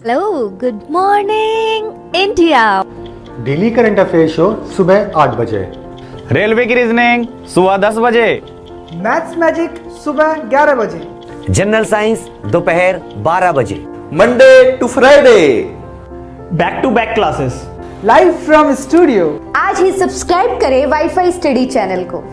Hello, good morning India. Daily current affair show सुबह 8 बजे। Railway की रीजनिंग सुबह 10 बजे। मैथ्स मैजिक सुबह 11 बजे। जनरल साइंस दोपहर 12 बजे। Monday to Friday back to back classes live from studio. आज ही सब्सक्राइब करें वाईफाई स्टडी चैनल को।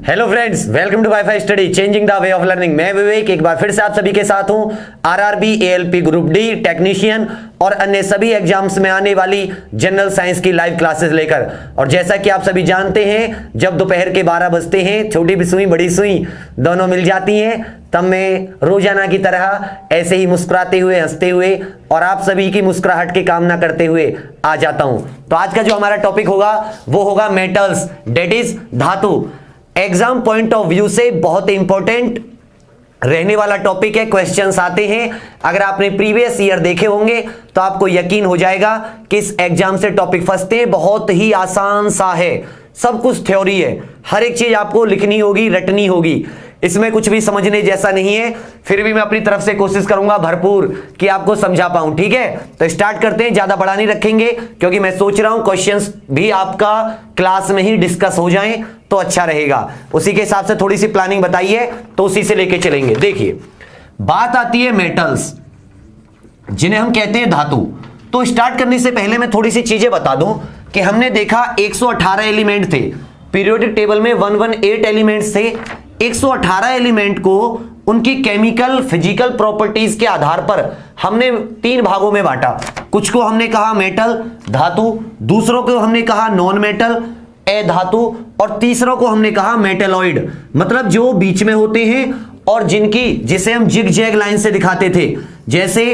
Hello friends, welcome to WiFi study changing the way of learning. मैं विवेक एक बार फिर से आप सभी के साथ हूं। RRB, ALP group D, technician और अन्य सभी एग्जाम्स में आने वाली जनरल साइंस की लाइव क्लासेस लेकर। और जैसा कि आप सभी जानते हैं, जब दोपहर के 12 बजते हैं, छोटी भी सुई बड़ी सुई दोनों मिल जाती हैं, तब मैं रोजाना की तरह ऐसे ही मुस्कुराते हुए, हंसते हुए और आप सभी की मुस्कुराहट की कामना करते हुए आ जाता हूं। तो आज का जो हमारा टॉपिक होगा वो होगा मेटल्स, डेट इज धातु। एग्जाम पॉइंट ऑफ व्यू से बहुत इंपॉर्टेंट रहने वाला टॉपिक है। क्वेश्चंस आते हैं, अगर आपने प्रीवियस ईयर देखे होंगे तो आपको यकीन हो जाएगा कि इस एग्जाम से टॉपिक फंसते हैं। बहुत ही आसान सा है, सब कुछ थ्योरी है, हर एक चीज आपको लिखनी होगी, रटनी होगी, इसमें कुछ भी समझने जैसा नहीं है। फिर भी मैं अपनी तरफ से कोशिश करूंगा भरपूर कि आपको समझा पाऊं। ठीक है, तो स्टार्ट करते हैं। ज्यादा बड़ा नहीं रखेंगे क्योंकि मैं सोच रहा हूं क्वेश्चंस भी आपका क्लास में ही डिस्कस हो जाएं तो अच्छा रहेगा। उसी के हिसाब से थोड़ी सी प्लानिंग बताइए तो उसी से लेके चलेंगे। देखिए, बात आती है मेटल्स, जिन्हें हम कहते हैं धातु। तो स्टार्ट करने से पहले मैं थोड़ी सी चीजें बता दूं कि हमने देखा 118 एलिमेंट थे पीरियोडिक टेबल में, 118 एलिमेंट्स थे। 118 एलिमेंट को उनकी केमिकल फिजिकल प्रॉपर्टीज के आधार पर हमने 3 भागों में बांटा। कुछ को हमने कहा मेटल धातु, दूसरों को हमने कहा नॉन मेटल अधातु, और तीसरों को हमने कहा मेटेलॉइड, मतलब जो बीच में होते हैं और जिसे हम जिग जैग लाइन से दिखाते थे, जैसे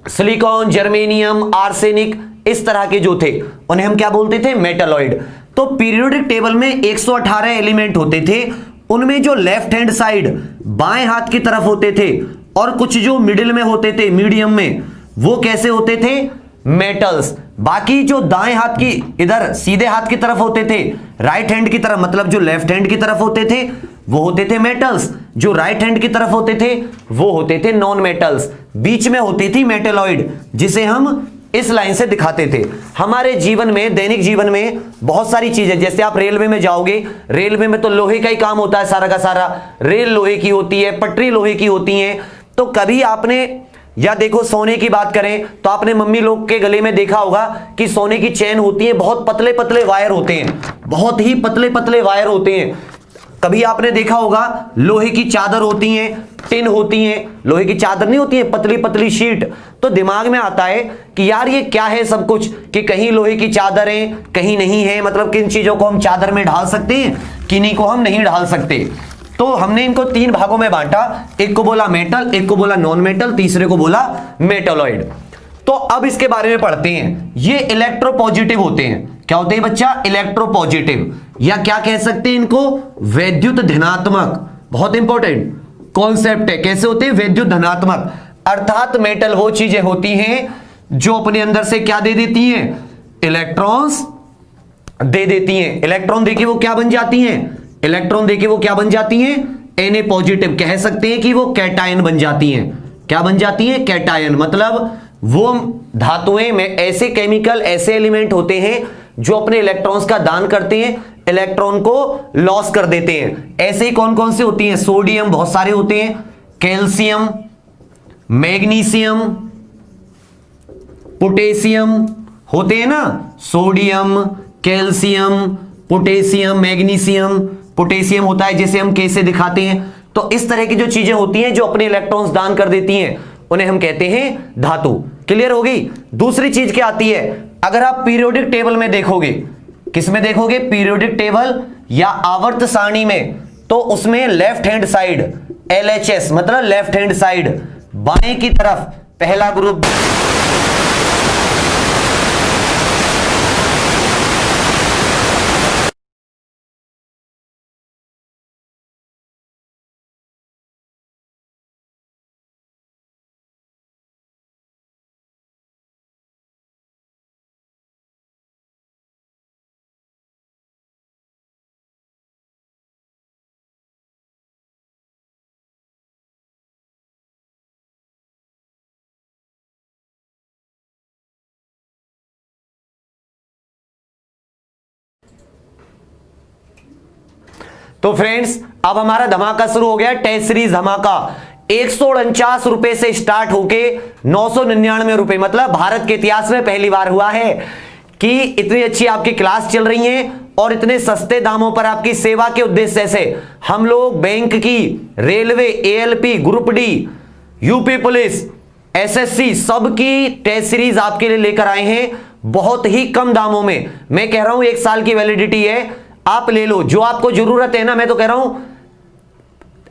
सिलिकॉन, जर्मेनियम, आर्सेनिक, इस तरह के जो थे उन्हें हम क्या बोलते थे? मेटेलॉइड। तो पीरियोडिक टेबल में 118 एलिमेंट होते थे, उनमें जो लेफ्ट हैंड साइड बाएं हाथ की तरफ होते थे और कुछ जो मिडिल में होते थे, मीडियम में, वो कैसे होते थे? मेटल्स। बाकी जो दाएं हाथ की, इधर सीधे हाथ की तरफ होते थे, राइट हैंड की तरफ, मतलब जो लेफ्ट हैंड की तरफ होते थे वो होते थे मेटल्स, जो राइट हैंड की तरफ होते थे वो होते थे नॉन मेटल्स। बीच में होती थी मेटेलॉइड, जिसे हम इस लाइन से दिखाते थे। हमारे जीवन में, दैनिक जीवन में बहुत सारी चीजें, जैसे आप रेलवे में जाओगे, रेलवे में तो लोहे का ही काम होता है, सारा का सारा रेल लोहे की होती है, पटरी लोहे की होती है। तो कभी आपने, या देखो सोने की बात करें तो आपने मम्मी लोग के गले में देखा होगा कि सोने की चेन होती है, बहुत पतले पतले वायर होते हैं, बहुत ही पतले पतले वायर होते हैं। कभी आपने देखा होगा लोहे की चादर होती हैं, टिन होती हैं, लोहे की चादर नहीं होती है, पतली पतली शीट। तो दिमाग में आता है कि यार ये क्या है सब कुछ, कि कहीं लोहे की चादर है, कहीं नहीं है, मतलब किन चीजों को हम चादर में ढाल सकते हैं, किन्हीं को हम नहीं ढाल सकते। तो हमने इनको 3 भागों में बांटा, एक को बोला मेटल, एक को बोला नॉन मेटल, तीसरे को बोला मेटेलॉइड। तो अब इसके बारे में पढ़ते हैं। ये इलेक्ट्रोपॉजिटिव होते हैं। क्या होते हैं बच्चा? इलेक्ट्रोपॉजिटिव, या क्या कह सकते हैं इनको? वैद्युत धनात्मक। बहुत इंपॉर्टेंट कॉन्सेप्ट है। कैसे होते हैं? वैद्युत धनात्मक, अर्थात मेटल वो चीजें होती हैं जो अपने अंदर से क्या दे देती हैं? इलेक्ट्रॉन्स दे देती हैं। इलेक्ट्रॉन देखिए वो क्या बन जाती हैं? इलेक्ट्रॉन देखिए वो क्या बन जाती हैं? Na positive. कह सकते हैं कि वो कैटायन बन जाती हैं। क्या बन जाती हैं? कैटायन। मतलब वो धातुएं में ऐसे केमिकल, ऐसे एलिमेंट होते हैं जो अपने इलेक्ट्रॉन्स का दान करते हैं, इलेक्ट्रॉन को लॉस कर देते हैं। ऐसे ही कौन कौन से होती हैं? सोडियम, बहुत सारे होते हैं, कैल्शियम, मैग्नीशियम, पोटेशियम होते हैं ना। Sodium, calcium, potassium, magnesium, potassium होता है जिसे हम K से दिखाते हैं। तो इस तरह की जो चीजें होती हैं जो अपने इलेक्ट्रॉन्स दान कर देती हैं, उन्हें हम कहते हैं धातु। क्लियर होगी? दूसरी चीज क्या आती है? अगर आप पीरियोडिक टेबल में देखोगे, किस में देखोगे? पीरियोडिक टेबल या आवर्त सारणी में, तो उसमें लेफ्ट हैंड साइड LHS, मतलब लेफ्ट हैंड साइड बाएं की तरफ पहला ग्रुप तो फ्रेंड्स अब हमारा धमाका शुरू हो गया, टेस्ट सीरीज धमाका। 149 रुपए से स्टार्ट होके 999 रुपए, मतलब भारत के इतिहास में पहली बार हुआ है कि इतनी अच्छी आपकी क्लास चल रही है और इतने सस्ते दामों पर आपकी सेवा के उद्देश्य से हम लोग बैंक की, railway, ALP, group D, UP police, SSC सबकी टेस्ट सीरीज आपके लिए लेकर आए हैं बहुत ही कम दामों में। मैं कह रहा हूं 1 साल की वैलिडिटी है, आप ले लो जो आपको जरूरत है ना। मैं तो कह रहा हूं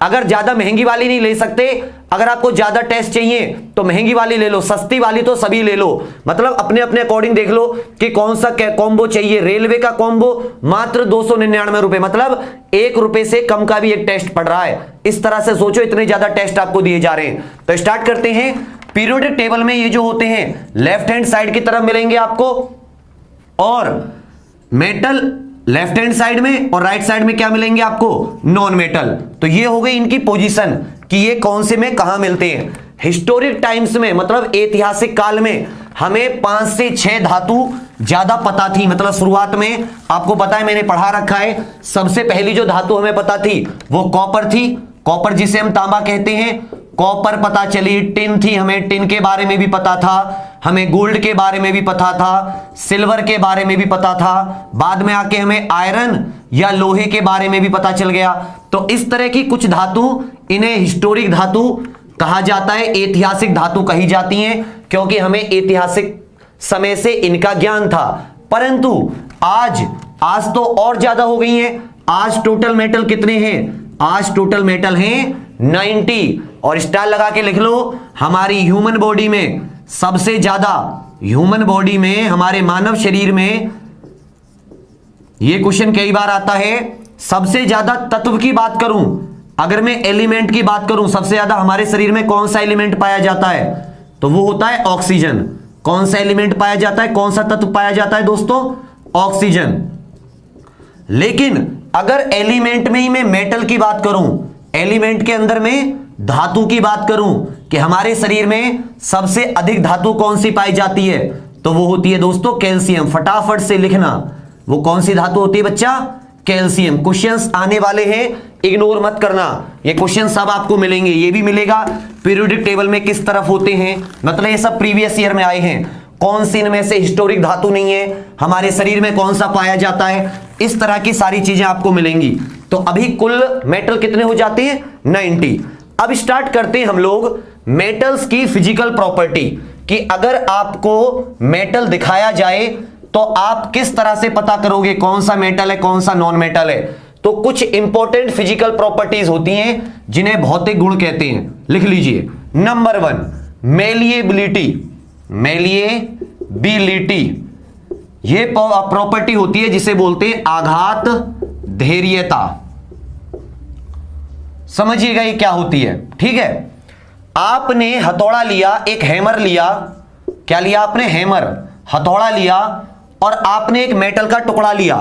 अगर ज्यादा महंगी वाली नहीं ले सकते, अगर आपको ज्यादा टेस्ट चाहिए तो महंगी वाली ले लो, सस्ती वाली तो सभी ले लो, मतलब अपने अपने अकॉर्डिंग देख लो कि कौन सा कॉम्बो चाहिए। रेलवे का कॉम्बो मात्र 299 रुपए, मतलब 1 रुपए से कम का भी एक टेस्ट पड़ रहा है। इस तरह से सोचो, इतने ज्यादा टेस्ट आपको दिए जा रहे हैं। तो स्टार्ट करते हैं। पीरियोडिक टेबल में ये जो होते हैं लेफ्ट हैंड साइड की तरफ मिलेंगे आपको, और मेटल लेफ्ट हैंड साइड में, और राइट साइड में क्या मिलेंगे आपको, नॉन मेटल। तो ये हो गई इनकी पोजीशन कि ये कौन से में कहां मिलते हैं। हिस्टोरिक टाइम्स में, मतलब ऐतिहासिक काल में हमें 5 से 6 धातु ज्यादा पता थी, मतलब शुरुआत में आपको पता है, मैंने पढ़ा रखा है। सबसे पहली जो धातु हमें पता थी वो कॉपर थी, कॉपर जिसे हम तांबा कहते हैं, कॉपर पता चली। टिन थी, हमें टिन के बारे में भी पता था, हमें गोल्ड के बारे में भी पता था, सिल्वर के बारे में भी पता था, बाद में आके हमें आयरन या लोहे के बारे में भी पता चल गया। तो इस तरह की कुछ धातु, इन्हें हिस्टोरिक धातु कहा जाता है, ऐतिहासिक धातु कही जाती हैं, क्योंकि हमें ऐतिहासिक समय से इनका ज्ञान था। परंतु आज तो और ज्यादा हो गई हैं। आज टोटल मेटल कितने हैं? आज टोटल मेटल हैं 90, और स्टार लगा के लिख लो, हमारी ह्यूमन बॉडी में सबसे ज्यादा, ह्यूमन बॉडी में, हमारे मानव शरीर में, यह क्वेश्चन कई बार आता है, सबसे ज्यादा तत्व की बात करूं, अगर मैं एलिमेंट की बात करूं, सबसे ज्यादा हमारे शरीर में कौन सा एलिमेंट पाया जाता है? तो वो होता है ऑक्सीजन। कौन सा एलिमेंट पाया जाता है, कौन सा तत्व पाया जाता है दोस्तों? ऑक्सीजन। लेकिन अगर एलिमेंट में ही मैं मेटल की बात करूं, एलिमेंट के अंदर में धातु की बात करूं कि हमारे शरीर में सबसे अधिक धातु कौन सी पाई जाती है, तो वो होती है दोस्तों कैल्शियम। फटाफट से लिखना, वो कौन सी धातु होती है बच्चा? कैल्शियम। क्वेश्चंस आने वाले हैं, इग्नोर मत करना, ये क्वेश्चन सब आपको मिलेंगे। ये भी मिलेगा पीरियोडिक टेबल में किस तरफ होते हैं, मतलब ये सब प्रीवियस ईयर में आए हैं। कौन सी इनमें से हिस्टोरिक धातु नहीं है, हमारे शरीर में कौन सा पाया जाता है, इस तरह की सारी चीजें आपको मिलेंगी। तो अभी कुल मेटल कितने हो जाते हैं? 90। अब स्टार्ट करते हैं हम लोग मेटल्स की फिजिकल प्रॉपर्टी, कि अगर आपको मेटल दिखाया जाए तो आप किस तरह से पता करोगे कौन सा मेटल है, कौन सा नॉन मेटल है। तो कुछ इंपॉर्टेंट फिजिकल प्रॉपर्टीज होती हैं जिन्हें भौतिक गुण कहते हैं, लिख लीजिए। Number 1 malleability. मेलिएबिलिटी ये प्रॉपर्टी होती है जिसे बोलते हैं आघात धैर्यता। समझिएगा ये क्या होती है, ठीक है। आपने हथौड़ा लिया, एक हैमर लिया, क्या लिया आपने? हैमर, हथौड़ा लिया, और आपने एक मेटल का टुकड़ा लिया,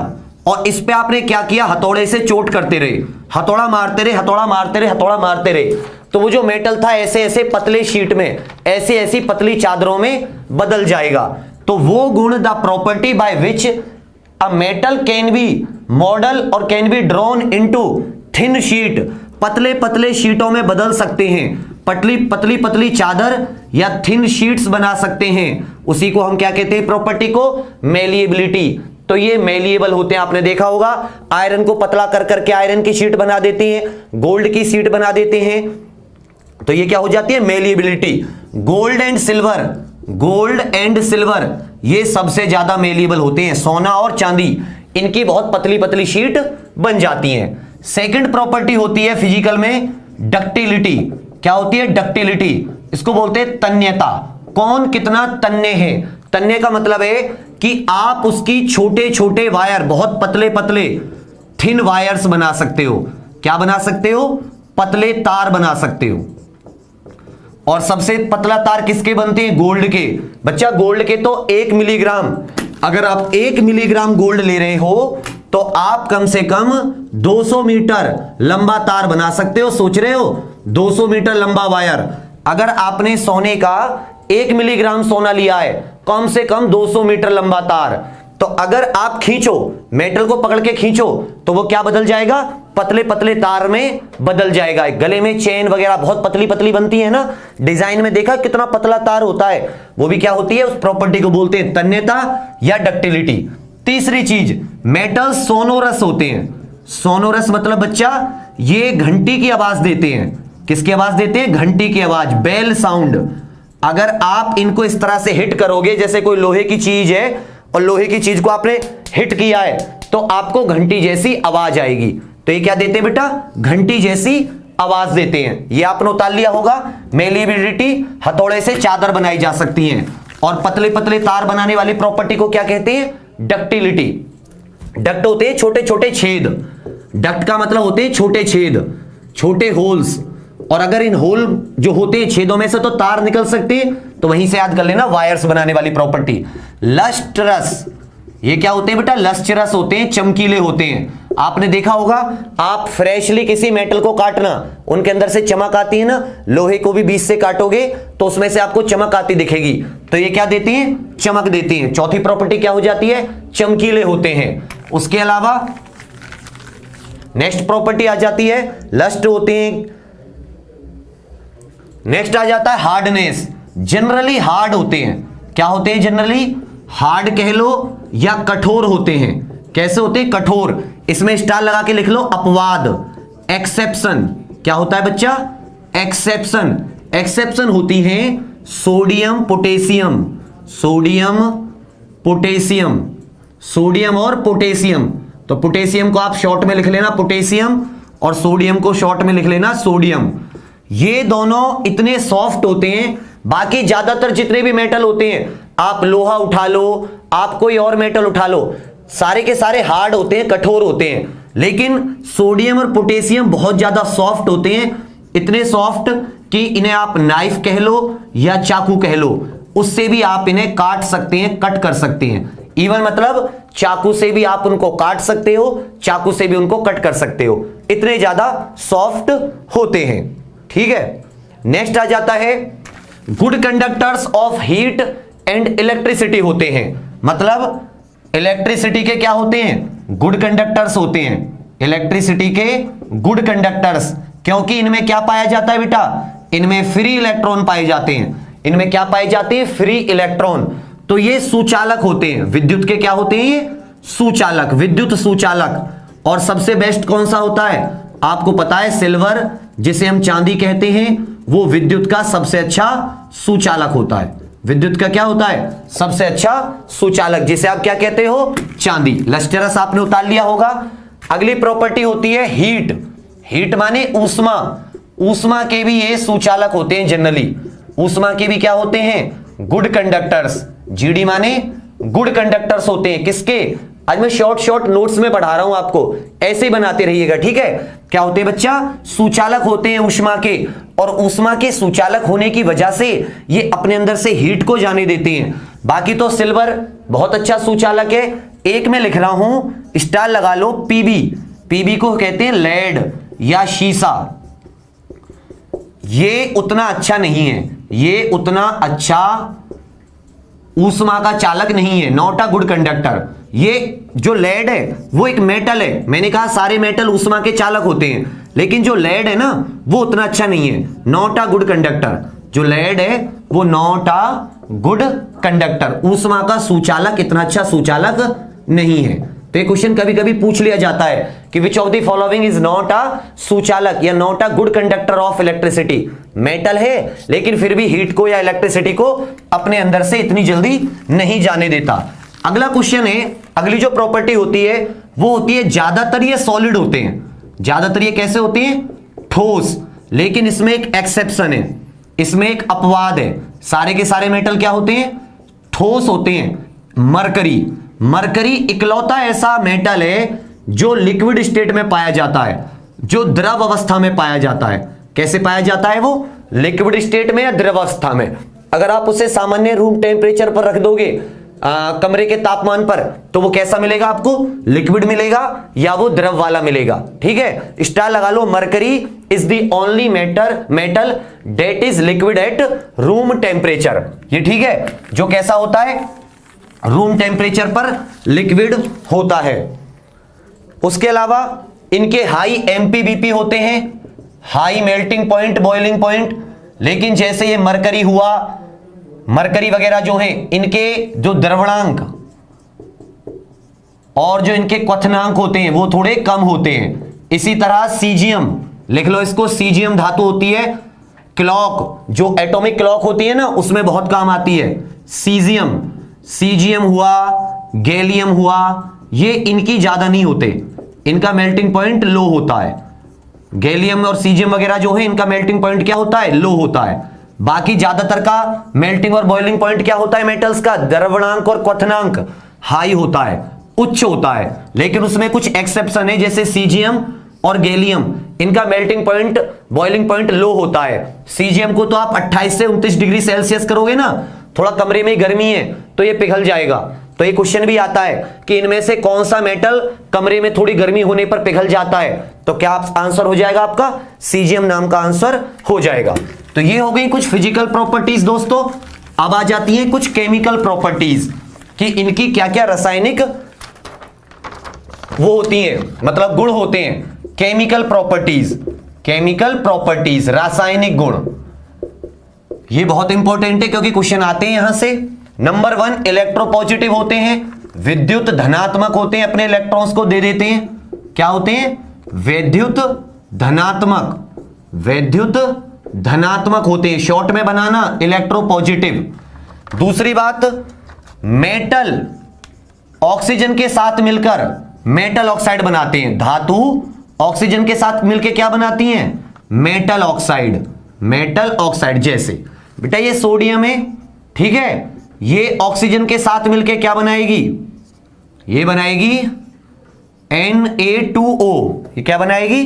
और इस पे आपने क्या किया? हथौड़े से चोट करते रहे, हथौड़ा मारते रहे, हथौड़ा मारते रहे, हथौड़ा मारते रहे, तो वो जो मेटल था ऐसे ऐसे पतले शीट में, ऐसी ऐसी पतली चादरों में बदल जाएगा। तो वो गुण, the property by which a metal can be moulded और can be drawn into thin sheet, पतले पतले शीटों में बदल सकते हैं, पतली पतली पतली चादर या थिन शीट्स बना सकते हैं, उसी को हम क्या कहते हैं? प्रॉपर्टी को मेलिएबिलिटी। तो ये मेलिएबल होते हैं, आपने देखा होगा, आयरन को पतला कर करके आयरन की शीट बना देते हैं, गोल्ड की शीट बना देते हैं, तो ये क्या हो जाती है? Malleability. Gold and silver, gold and silver ये सबसे ज्यादा मेलिएबल होते हैं, सोना और चांदी, इनकी बहुत पतली पतली शीट बन जाती है। सेकंड प्रॉपर्टी होती है फिजिकल में डक्टिलिटी। क्या होती है? डक्टिलिटी, इसको बोलते हैं तन्यता। कौन कितना तन्य है? तन्य का मतलब है कि आप उसकी छोटे छोटे वायर, बहुत पतले पतले थिन वायर्स बना सकते हो। क्या बना सकते हो? पतले तार बना सकते हो। और सबसे पतला तार किसके बनते हैं? गोल्ड के। बच्चा गोल्ड के तो 1 मिलीग्राम, अगर आप 1 मिलीग्राम गोल्ड ले रहे हो तो आप कम से कम 200 मीटर लंबा तार बना सकते हो। सोच रहे हो 200 मीटर लंबा वायर। अगर आपने सोने का 1 मिलीग्राम सोना लिया है, कम से कम 200 मीटर लंबा तार, तो अगर आप खींचो, मेटल को पकड़ के खींचो, तो वो क्या बदल जाएगा? पतले पतले तार में बदल जाएगा। गले में चेन वगैरह बहुत पतली पतली बनती है ना, डिजाइन में देखा कितना पतला तार होता है, वो भी क्या होती है, उस प्रॉपर्टी को बोलते हैं तन्यता या डक्टिलिटी। तीसरी चीज, मेटल सोनोरस होते हैं। सोनोरस मतलब बच्चा ये घंटी की आवाज देते हैं। किसकी आवाज देते हैं? घंटी की आवाज, बेल साउंड। अगर आप इनको इस तरह से हिट करोगे, जैसे कोई लोहे की चीज है और लोहे की चीज को आपने हिट किया है तो आपको घंटी जैसी आवाज आएगी। तो ये क्या देते हैं बेटा? घंटी जैसी आवाज देते हैं। ये आपने उतार लिया होगा। मेलिबिलिटी, हथौड़े से चादर बनाई जा सकती है। और पतले पतले तार बनाने वाली प्रॉपर्टी को क्या कहते हैं? डक्टिलिटी। डक्ट होते हैं छोटे छोटे छेद। डक्ट का मतलब होते हैं छोटे छेद, छोटे होल्स। और अगर इन होल जो होते हैं छेदों में से तो तार निकल सकते हैं, तो वहीं से याद कर लेना वायर्स बनाने वाली प्रॉपर्टी। लस्ट्रस, ये क्या होते हैं बेटा? लस्ट्रस होते हैं, चमकीले होते हैं। आपने देखा होगा, आप फ्रेशली किसी मेटल को काटना, उनके अंदर से चमक आती है ना। लोहे को भी बीच से काटोगे तो उसमें से आपको चमक आती दिखेगी। तो ये क्या देती हैं? चमक देती हैं। चौथी प्रॉपर्टी क्या हो जाती है? चमकीले होते हैं। उसके अलावा नेक्स्ट प्रॉपर्टी आ जाती है, लस्ट होते हैं। नेक्स्ट आ जाता है हार्डनेस। जनरली हार्ड होते हैं। क्या होते हैं? जनरली हार्ड कह लो या कठोर होते हैं। कैसे होते हैं? कठोर। इसमें स्टार लगा के लिख लो, अपवाद, एक्सेप्शन। क्या होता है बच्चा? एक्सेप्शन। एक्सेप्शन होती है sodium potassium, sodium potassium, sodium और पोटेशियम। तो पोटेशियम को आप शॉर्ट में लिख लेना पोटेशियम, और सोडियम को शॉर्ट में लिख लेना सोडियम। ये दोनों इतने सॉफ्ट होते हैं। बाकी ज्यादातर जितने भी मेटल होते हैं, आप लोहा उठा लो, आप कोई और मेटल उठा लो, सारे के सारे हार्ड होते हैं, कठोर होते हैं। लेकिन सोडियम और पोटेशियम बहुत ज्यादा सॉफ्ट होते हैं। इतने सॉफ्ट कि इन्हें आप नाइफ कह लो या चाकू कह लो, उससे भी आप इन्हें काट सकते हैं, कट कर सकते हैं। इवन मतलब चाकू से भी आप उनको काट सकते हो, चाकू से भी उनको कट कर सकते हो। इतने ज्यादा सॉफ्ट होते हैं। ठीक है, नेक्स्ट आ जाता है good conductors of heat and electricity होते हैं। मतलब इलेक्ट्रिसिटी के क्या होते हैं? गुड कंडक्टर्स होते हैं। इलेक्ट्रिसिटी के गुड कंडक्टर्स, क्योंकि इनमें क्या पाया जाता है बेटा? इनमें फ्री इलेक्ट्रॉन पाए जाते हैं। इनमें क्या पाए जाते हैं? Free electron. तो ये सुचालक होते हैं। विद्युत के क्या होते हैं? ये सुचालक, विद्युत सुचालक। और सबसे बेस्ट कौन सा होता है? आपको पता है, सिल्वर, जिसे हम चांदी कहते हैं, वो विद्युत का सबसे अच्छा सुचालक होता है। विद्युत का क्या होता है? सबसे अच्छा सुचालक, जिसे आप क्या कहते हो? चांदी। लस्टरस आपने उतार लिया होगा। अगली प्रॉपर्टी होती है हीट। हीट माने ऊष्मा। ऊष्मा के भी ये सुचालक होते हैं। जनरली ऊष्मा के भी क्या होते हैं? Good conductors. जीडी माने गुड कंडक्टर्स होते हैं। किसके? आज मैं शॉर्ट नोट्स में पढ़ा रहा हूं आपको, ऐसे ही बनाते रहिएगा। ठीक है, क्या होते हैं बच्चा? सुचालक होते हैं ऊष्मा के। और ऊष्मा के सुचालक होने की वजह से ये अपने अंदर से हीट को जाने देते हैं। बाकी तो सिल्वर बहुत अच्छा सुचालक है। एक में लिख रहा हूं, स्टार लगा लो, पीबी। पीबी को कहते हैं लेड या शीशा। ये उतना अच्छा नहीं है, ये उतना अच्छा ऊष्मा का चालक नहीं है, नॉट अ गुड कंडक्टर। ये जो लेड है वो एक मेटल है। मैंने कहा सारे मेटल ऊष्मा के चालक होते हैं, लेकिन जो लेड है ना वो उतना अच्छा नहीं है, नॉट अ गुड कंडक्टर। जो लेड है वो नॉट अ गुड कंडक्टर, ऊष्मा का सुचालक इतना अच्छा सुचालक नहीं है। तो ये क्वेश्चन कभी कभी पूछ लिया जाता है कि which of the following is not a सुचालक या not a good conductor of electricity. Metal है लेकिन फिर भी हीट को या इलेक्ट्रिसिटी को अपने अंदर से इतनी जल्दी नहीं जाने देता। अगला क्वेश्चन है, अगली जो प्रॉपर्टी होती है वो होती है ज्यादातर ये सॉलिड होते हैं। ज्यादातर ये कैसे होते हैं? ठोस। लेकिन इसमें एक एक्सेप्शन है, इसमें एक अपवाद है। सारे के सारे मेटल क्या होते हैं? ठोस होते हैं। मरकरी, मरकरी इकलौता ऐसा मेटल है जो लिक्विड स्टेट में पाया जाता है, जो द्रव अवस्था में पाया जाता है। कैसे पाया जाता है वो? लिक्विड स्टेट में या द्रव अवस्था में। अगर आप उसे सामान्य रूम टेम्परेचर पर रख दोगे, कमरे के तापमान पर, तो वो कैसा मिलेगा आपको? लिक्विड मिलेगा या वो द्रव वाला मिलेगा। ठीक है, स्टार लगा लो। Mercury is the only metal that is liquid at room temperature. ये ठीक है, जो कैसा होता है? रूम टेम्परेचर पर लिक्विड होता है। उसके अलावा इनके हाई एमपीबीपी होते हैं, high melting point, boiling point. लेकिन जैसे ये मरकरी हुआ, मरकरी वगैरह जो है, इनके जो द्रवणांक और जो इनके क्वथनांक होते हैं वो थोड़े कम होते हैं। इसी तरह सीजियम, लिख लो इसको, सीजियम धातु होती है, क्लॉक जो एटॉमिक क्लॉक होती है ना उसमें बहुत काम आती है। सीजियम, सीजियम हुआ, गैलियम हुआ, ये इनकी ज्यादा नहीं होते, इनका मेल्टिंग पॉइंट लो होता है। गैलियम और सीजियम वगैरह जो है इनका मेल्टिंग पॉइंट क्या होता है, लो होता है। बाकी ज्यादातर का मेल्टिंग और बॉइलिंग पॉइंट क्या होता है मेटल्स का, द्रवणांक और क्वथनांक हाई होता है, उच्च होता है। लेकिन उसमें कुछ एक्सेप्शन है, जैसे सीजियम और गैलियम, इनका मेल्टिंग पॉइंट, बॉइलिंग पॉइंट लो होता है। सीजियम को तो आप 28 से 29 डिग्री सेल्सियस करोगे ना, थोड़ा कमरे में गर्मी है तो ये पिघल जाएगा। तो ये क्वेश्चन भी आता है कि इनमें से कौन सा मेटल कमरे में थोड़ी गर्मी होने पर पिघल जाता है, तो क्या आंसर हो जाएगा आपका, सीजियम नाम का आंसर हो जाएगा। तो ये हो गई कुछ फिजिकल प्रॉपर्टीज दोस्तों। अब आ जाती हैं कुछ केमिकल प्रॉपर्टीज कि इनकी क्या क्या रासायनिक वो होती हैं, मतलब गुण होते हैं। केमिकल प्रॉपर्टीज, केमिकल प्रॉपर्टीज, रासायनिक गुण, ये बहुत इंपॉर्टेंट है क्योंकि क्वेश्चन आते हैं यहां से। नंबर 1, इलेक्ट्रोपॉजिटिव होते हैं, विद्युत धनात्मक होते हैं, अपने इलेक्ट्रॉन्स को दे देते हैं। क्या होते हैं, विद्युत धनात्मक, विद्युत धनात्मक होते हैं, शॉर्ट में बनाना इलेक्ट्रोपॉजिटिव। दूसरी बात, मेटल ऑक्सीजन के साथ मिलकर मेटल ऑक्साइड बनाते हैं, धातु ऑक्सीजन के साथ मिलकर क्या बनाती हैं, मेटल ऑक्साइड, मेटल ऑक्साइड। जैसे बेटा ये सोडियम है, ठीक है, ये ऑक्सीजन के साथ मिलकर क्या बनाएगी, ये बनाएगी Na2O, ये क्या बनाएगी,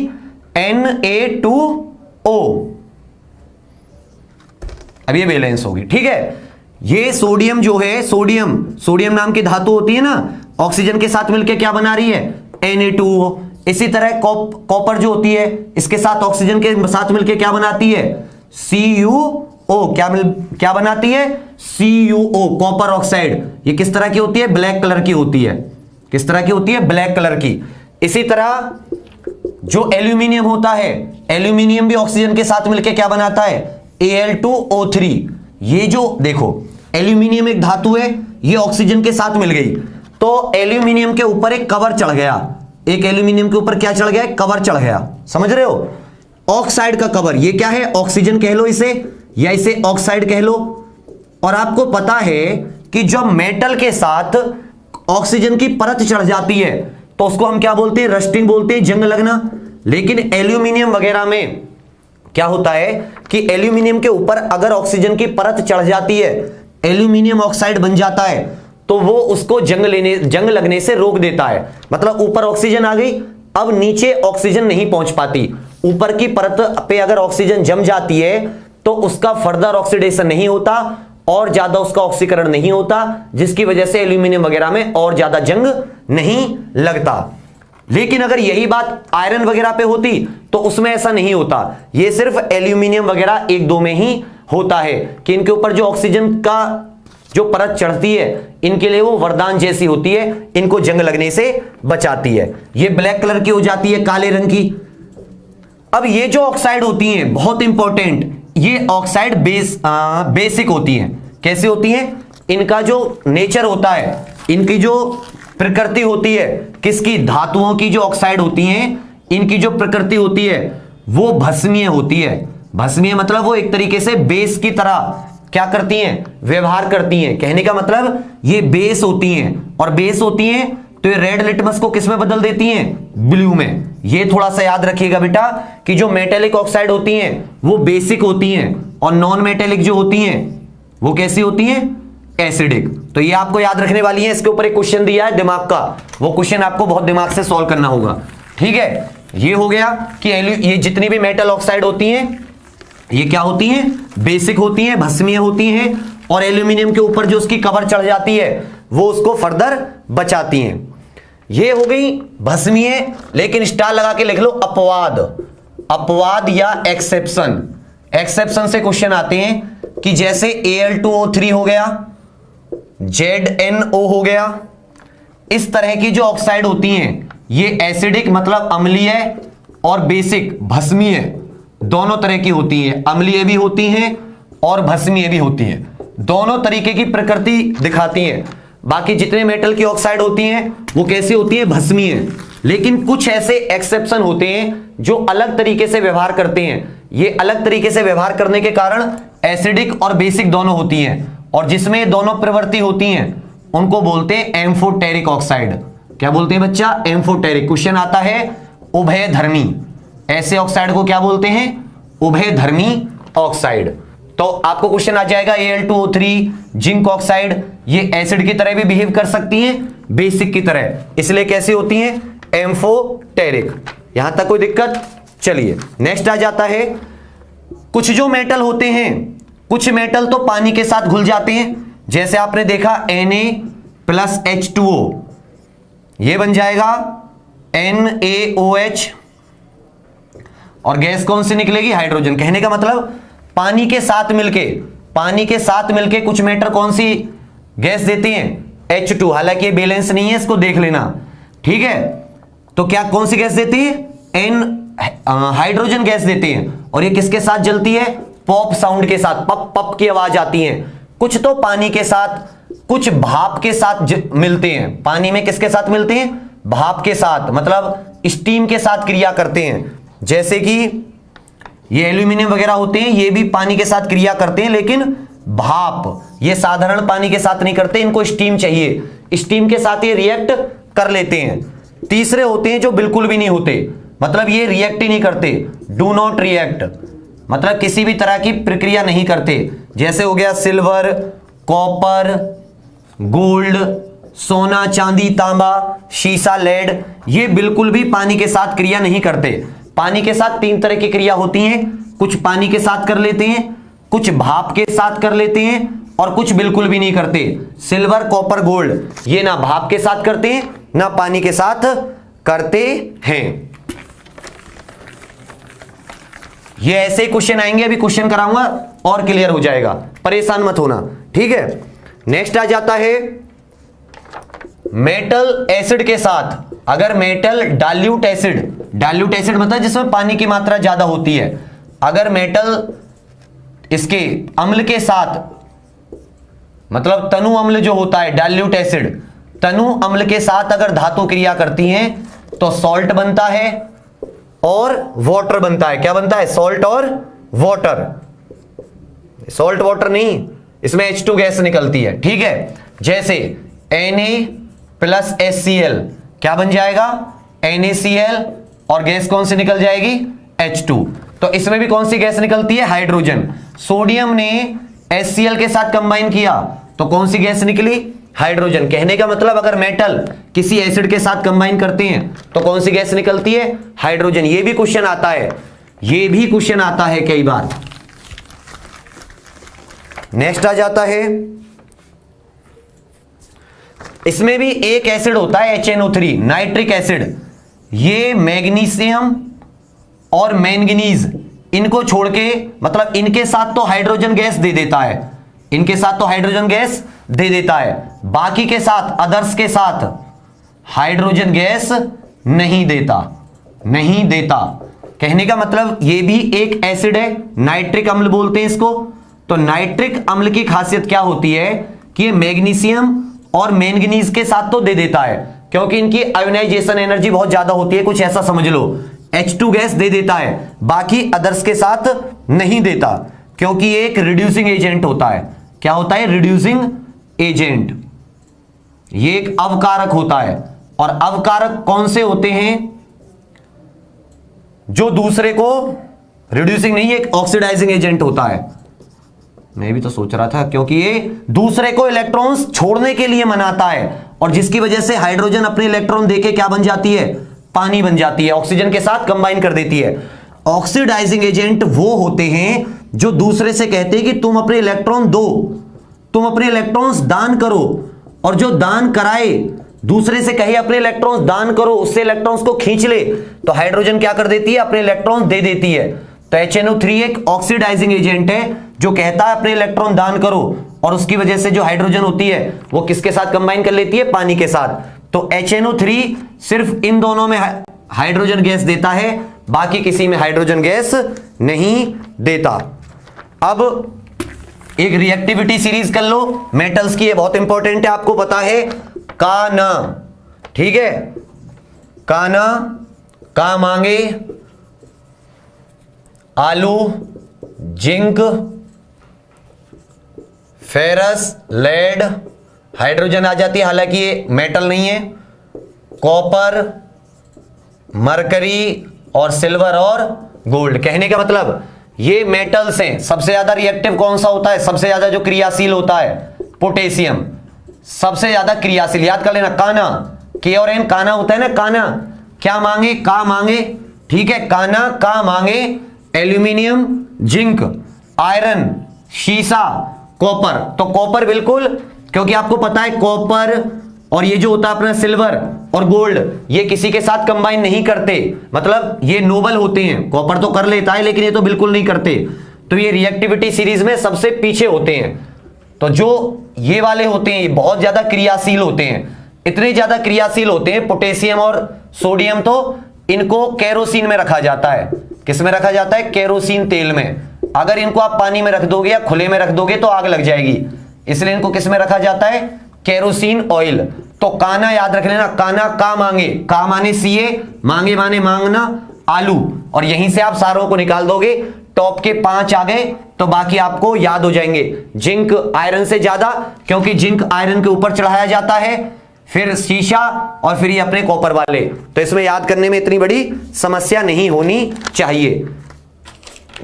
Na2O। अब ये बैलेंस होगी, ठीक है। ये सोडियम जो है, सोडियम, सोडियम नाम की धातु होती है ना, ऑक्सीजन के साथ मिलकर क्या बना रही है, Na2O। इसी तरह कॉपर जो होती है, इसके साथ ऑक्सीजन के साथ मिलकर क्या बनाती है, CuO। क्या बनाती है, CuO, कॉपर ऑक्साइड। ये किस तरह की होती है, ब्लैक कलर की होती है। किस तरह की होती है, ब्लैक कलर की। इसी तरह जो एल्यूमिनियम होता है, एल्यूमिनियम भी ऑक्सीजन के साथ मिलकर क्या बनाता है, Al2O3। ये जो देखो एल्यूमिनियम एक धातु है, ये ऑक्सीजन के साथ मिल गई तो एल्यूमिनियम के ऊपर एक कवर चढ़ गया, एक एल्यूमिनियम के ऊपर क्या चढ़ गया, कवर चढ़ गया, समझ रहे हो, ऑक्साइड का कवर। ये क्या है, ऑक्सीजन कह लो इसे, या इसे ऑक्साइड कह लो। और आपको पता है कि जब मेटल के साथ ऑक्सीजन की परत चढ़ जाती है तो उसको हम क्या बोलते हैं, रस्टिंग बोलते हैं, जंग लगना। लेकिन एल्यूमिनियम वगैरह में क्या होता है कि एल्यूमिनियम के ऊपर अगर ऑक्सीजन की परत चढ़ जाती है, एल्यूमिनियम ऑक्साइड बन जाता है, तो वो उसको जंग लगने से रोक देता है। मतलब ऊपर ऑक्सीजन आ गई, अब नीचे ऑक्सीजन नहीं पहुंच पाती, ऊपर की परत पे अगर ऑक्सीजन जम जाती है तो उसका फर्दर ऑक्सीडेशन नहीं होता और ज्यादा उसका ऑक्सीकरण नहीं होता, जिसकी वजह से एल्यूमिनियम वगैरह में और ज्यादा जंग नहीं लगता। लेकिन अगर यही बात आयरन वगैरह पे होती तो उसमें ऐसा नहीं होता, ये सिर्फ एल्यूमिनियम वगैरह एक दो में ही होता है कि इनके ऊपर जो ऑक्सीजन का जो परत चढ़ती है इनके लिए वो वरदान जैसी होती है, इनको जंग लगने से बचाती है। ये ब्लैक कलर की हो जाती है, काले रंग की। अब ये जो ऑक्साइड होती हैं बहुत इंपॉर्टेंट, ये ऑक्साइड बेसिक होती हैं। कैसे होती हैं, इनका जो नेचर होता है, इनकी जो प्रकृति होती है, किसकी, धातुओं की जो ऑक्साइड होती हैं, इनकी जो प्रकृति होती है वो भस्मीय होती है। भस्मीय मतलब वो एक तरीके से बेस की तरह क्या करती हैं, व्यवहार करती हैं। कहने का मतलब ये बेस होती हैं, और बेस होती हैं तो ये रेड लिटमस को किस में बदल देती हैं, ब्लू में। ये थोड़ा सा याद रखिएगा बेटा कि जो मेटेलिक ऑक्साइड होती हैं वो बेसिक होती हैं, और नॉन मेटेलिक जो होती हैं वो कैसी होती हैं, एसिडिक। तो ये आपको याद रखने वाली है। इसके ऊपर एक क्वेश्चन दिया है दिमाग का, वो क्वेश्चन आपको बहुत दिमाग से सॉल्व करना होगा, ठीक है। ये हो गया कि ये जितनी भी मेटल ऑक्साइड होती हैं ये क्या होती हैं, बेसिक होती हैं, भस्मीय होती हैं, और एल्यूमिनियम के ऊपर जो उसकी कवर चढ़ जाती है वो उसको फर्दर बचाती हैं। ये हो गई भस्मीय, लेकिन स्टार लगा के लिख लो अपवाद। अपवाद या एक्सेप्शन। एक्सेप्शन से क्वेश्चन आते हैं कि जैसे Al2O3 हो गया, ZnO हो गया, इस तरह की जो ऑक्साइड होती हैं ये एसिडिक मतलब अम्लीय और बेसिक भस्मीय दोनों तरह की होती हैं। अम्लीय भी होती हैं और भस्मीय भी होती हैं, दोनों तरीके की प्रकृति दिखाती हैं। बाकी जितने मेटल की ऑक्साइड होती हैं वो कैसी होती हैं, भस्मीय। लेकिन कुछ ऐसे एक्सेप्शन होते हैं जो अलग तरीके से व्यवहार करते हैं। ये अलग तरीके से व्यवहार करने के कारण एसिडिक और बेसिक दोनों होती हैं, और जिसमें दोनों प्रवृत्ति होती हैं उनको बोलते हैं एम्फोटेरिक ऑक्साइड। क्या बोलते हैं बच्चा, एम्फोटेरिक। क्वेश्चन आता है उभयधर्मी, ऐसे ऑक्साइड को क्या बोलते हैं, उभयधर्मी ऑक्साइड। तो आपको क्वेश्चन आ जाएगा Al2O3 जिंक ऑक्साइड, ये एसिड की तरह भी बिहेव कर सकती हैं, बेसिक की तरह, इसलिए कैसी होती हैं, एम्फोटेरिक। यहां तक कोई दिक्कत? चलिए नेक्स्ट आ जाता है, कुछ जो मेटल होते हैं, कुछ मेटल तो पानी के साथ घुल जाते हैं, जैसे आपने देखा Na+H2O, ये बन जाएगा NaOH, और गैस कौन सी निकलेगी, हाइड्रोजन। कहने का मतलब पानी के साथ मिलके कुछ मेटल कौन सी गैस देती हैं, H2। हालांकि ये बैलेंस नहीं है, इसको देख लेना, ठीक है। तो क्या कौन सी गैस देती है, हाइड्रोजन गैस देती है, और ये किसके साथ जलती है, पॉप साउंड के साथ, पप पप की आवाज आती है। कुछ तो पानी के साथ, कुछ भाप के साथ मिलते हैं। पानी में किसके साथ मिलते हैं, भाप के साथ, मतलब स्टीम के साथ क्रिया करते हैं। जैसे कि ये एल्यूमिनियम वगैरह होते हैं, ये भी पानी के साथ क्रिया करते हैं, लेकिन भाप, ये साधारण पानी के साथ नहीं करते, इनको स्टीम चाहिए, स्टीम के साथ ये रिएक्ट कर लेते हैं। तीसरे होते हैं जो बिल्कुल भी नहीं होते, मतलब ये रिएक्ट ही नहीं करते, डू नॉट रिएक्ट, मतलब किसी भी तरह की प्रक्रिया नहीं करते। जैसे हो गया सिल्वर, कॉपर, गोल्ड, सोना, चांदी, तांबा, शीशा, लेड, ये बिल्कुल भी पानी के साथ क्रिया नहीं करते। पानी के साथ तीन तरह की क्रिया होती हैं, कुछ पानी के साथ कर लेते हैं, कुछ भाप के साथ कर लेते हैं, और कुछ बिल्कुल भी नहीं करते। सिल्वर, कॉपर, गोल्ड, ये ना भाप के साथ करते हैं ना पानी के साथ करते हैं। ये ऐसे ही क्वेश्चन आएंगे, अभी क्वेश्चन कराऊंगा और क्लियर हो जाएगा, परेशान मत होना, ठीक है। नेक्स्ट आ जाता है मेटल एसिड के साथ, अगर मेटल डाइल्यूट एसिड मतलब जिसमें पानी की मात्रा ज्यादा होती है, अगर मेटल इसके अम्ल के साथ, मतलब तनु अम्ल जो होता है डाइल्यूट एसिड, तनु अम्ल के साथ अगर धातु क्रिया करती हैं तो सॉल्ट बनता है और वाटर बनता है। क्या बनता है, सॉल्ट और वाटर। सॉल्ट वाटर नहीं, इसमें H2 गैस निकलती है, ठीक है। जैसे Na+HCl, क्या बन जाएगा, NaCl, और गैस कौन सी निकल जाएगी, H2। तो इसमें भी कौन सी गैस निकलती है, हाइड्रोजन। सोडियम ने HCl के साथ कंबाइन किया तो कौन सी गैस निकली, हाइड्रोजन। कहने का मतलब अगर मेटल किसी एसिड के साथ कंबाइन करते हैं तो कौन सी गैस निकलती है, हाइड्रोजन। ये भी क्वेश्चन आता है, ये भी क्वेश्चन आता है कई बार। नेक्स्ट आ जाता है, इसमें भी एक एसिड होता है HNO3, नाइट्रिक एसिड। ये मैग्नीशियम और मैंगनीज, इनको छोड़ के, मतलब इनके साथ तो हाइड्रोजन गैस दे देता है, इनके साथ तो हाइड्रोजन गैस दे देता है, बाकी के साथ, अदर्स के साथ हाइड्रोजन गैस नहीं देता। कहने का मतलब ये भी एक एसिड है, नाइट्रिक अम्ल बोलते हैं इसको। तो नाइट्रिक अम्ल की खासियत क्या होती है कि ये मैग्नीशियम और मैंगनीज के साथ तो दे देता है, क्योंकि इनकी आयोनाइजेशन एनर्जी बहुत ज्यादा होती है, कुछ ऐसा समझ लो। H2 गैस दे देता है, बाकी अदर्स के साथ नहीं देता, क्योंकि ये एक रिड्यूसिंग एजेंट होता है। क्या होता है, रिड्यूसिंग एजेंट। ये एक अवकारक होता है, और अवकारक कौन से होते हैं, जो दूसरे को, रिड्यूसिंग नहीं, एक ऑक्सीडाइजिंग एजेंट होता है। मैं भी तो सोच रहा था, क्योंकि ये दूसरे को इलेक्ट्रॉन्स छोड़ने के लिए मनाता है, और जिसकी वजह से हाइड्रोजन अपने इलेक्ट्रॉन देके क्या बन जाती है, पानी बन जाती है, ऑक्सीजन के साथ कंबाइन कर देती है। ऑक्सीडाइजिंग एजेंट वो होते हैं जो दूसरे से कहते हैं कि तुम अपने इलेक्ट्रॉन दो, तुम अपने इलेक्ट्रॉन्स दान करो, और जो दान कराए, दूसरे से कहे अपने इलेक्ट्रॉन्स दान करो, उससे इलेक्ट्रॉन्स को खींच ले, तो हाइड्रोजन क्या कर देती है, अपने इलेक्ट्रॉन दे देती है। तो HNO3 एक ऑक्सीडाइजिंग एजेंट है जो कहता है अपने इलेक्ट्रॉन दान करो, और उसकी वजह से जो हाइड्रोजन होती है वो किसके साथ कंबाइन कर लेती है, पानी के साथ। तो HNO3 सिर्फ इन दोनों में हाइड्रोजन गैस देता है, बाकी किसी में हाइड्रोजन गैस नहीं देता। अब एक रिएक्टिविटी सीरीज कर लो मेटल्स की, ये बहुत इंपॉर्टेंट है, आपको पता है का ना, ठीक है, का ना, का मांगे, आलू, जिंक, फेरस, लेड, हाइड्रोजन आ जाती है, हालांकि ये मेटल नहीं है, कॉपर, मरकरी और सिल्वर और गोल्ड। कहने का मतलब ये मेटल्स हैं। सबसे ज्यादा रिएक्टिव कौन सा होता है, सबसे ज्यादा जो क्रियाशील होता है, पोटेशियम, सबसे ज्यादा क्रियाशील, याद कर लेना, काना, के और एन काना होता है ना, काना, क्या मांगे, का मांगे, ठीक है, काना, का मांगे, एल्यूमिनियम, जिंक, आयरन, शीशा, कॉपर। तो कॉपर बिल्कुल, क्योंकि आपको पता है कॉपर और ये जो होता है अपना सिल्वर और गोल्ड, ये किसी के साथ कंबाइन नहीं करते, मतलब ये नोबल होते हैं। कॉपर तो कर लेता है लेकिन ये तो बिल्कुल नहीं करते, तो ये रिएक्टिविटी सीरीज में सबसे पीछे होते हैं। तो जो ये वाले होते हैं ये बहुत ज्यादा क्रियाशील होते हैं, इतने ज्यादा क्रियाशील होते हैं, पोटेशियम और सोडियम, तो इनको केरोसिन में रखा जाता है। किस में रखा जाता है, केरोसिन तेल में। अगर इनको आप पानी में रख दोगे या खुले में रख दोगे तो आग लग जाएगी, इसलिए इनको किस में रखा जाता है, केरोसिन ऑयल। तो काना याद रख लेना, काना, का मांगे, का माने सीए, मांगे माने मांगना, आलू, और यहीं से आप सारों को निकाल दोगे, टॉप के 5 आ गए तो बाकी आपको याद हो जाएंगे। जिंक आयरन से ज्यादा, क्योंकि जिंक आयरन के ऊपर चढ़ाया जाता है, फिर शीशा और फिर ये अपने कॉपर वाले। तो इसमें याद करने में इतनी बड़ी समस्या नहीं होनी चाहिए,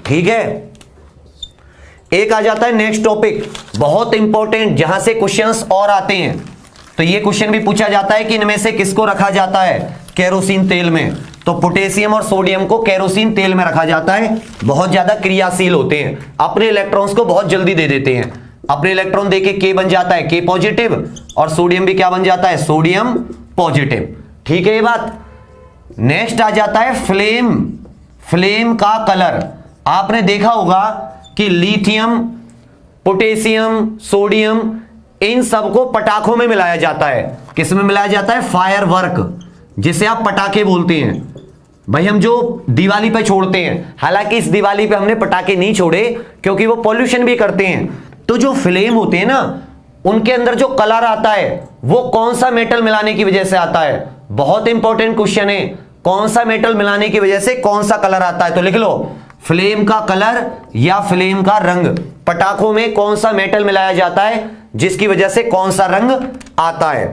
ठीक है। एक आ जाता है नेक्स्ट टॉपिक, बहुत इंपॉर्टेंट, जहां से क्वेश्चंस और आते हैं। तो ये क्वेश्चन भी पूछा जाता है कि इनमें से किसको रखा जाता है केरोसिन तेल में। तो पोटेशियम और सोडियम को केरोसिन तेल में रखा जाता है, बहुत ज्यादा क्रियाशील होते हैं, अपने इलेक्ट्रॉन्स को बहुत जल्दी दे देते हैं। अपने इलेक्ट्रॉन देके के बन जाता है के पॉजिटिव, और सोडियम भी क्या बन जाता है, सोडियम पॉजिटिव, ठीक है ये बात। नेक्स्ट आ जाता है फ्लेम। फ्लेम का कलर आपने देखा होगा कि लिथियम, पोटेशियम, सोडियम, इन सबको पटाखों में मिलाया जाता है। किस में मिलाया जाता है, फायर वर्क, जिसे आप पटाखे बोलते हैं। भाई हम जो दिवाली पे छोड़ते हैं, हालांकि इस दिवाली पे हमने पटाखे नहीं छोड़े क्योंकि वो पॉल्यूशन भी करते हैं। तो जो फ्लेम होते हैं ना, उनके अंदर जो कलर आता है वो कौन सा मेटल मिलाने की वजह से आता है, बहुत इंपॉर्टेंट क्वेश्चन है। कौन सा मेटल मिलाने की वजह से कौन सा कलर आता है, तो लिख लो फ्लेम का कलर या फ्लेम का रंग। पटाखों में कौन सा मेटल मिलाया जाता है जिसकी वजह से कौन सा रंग आता है।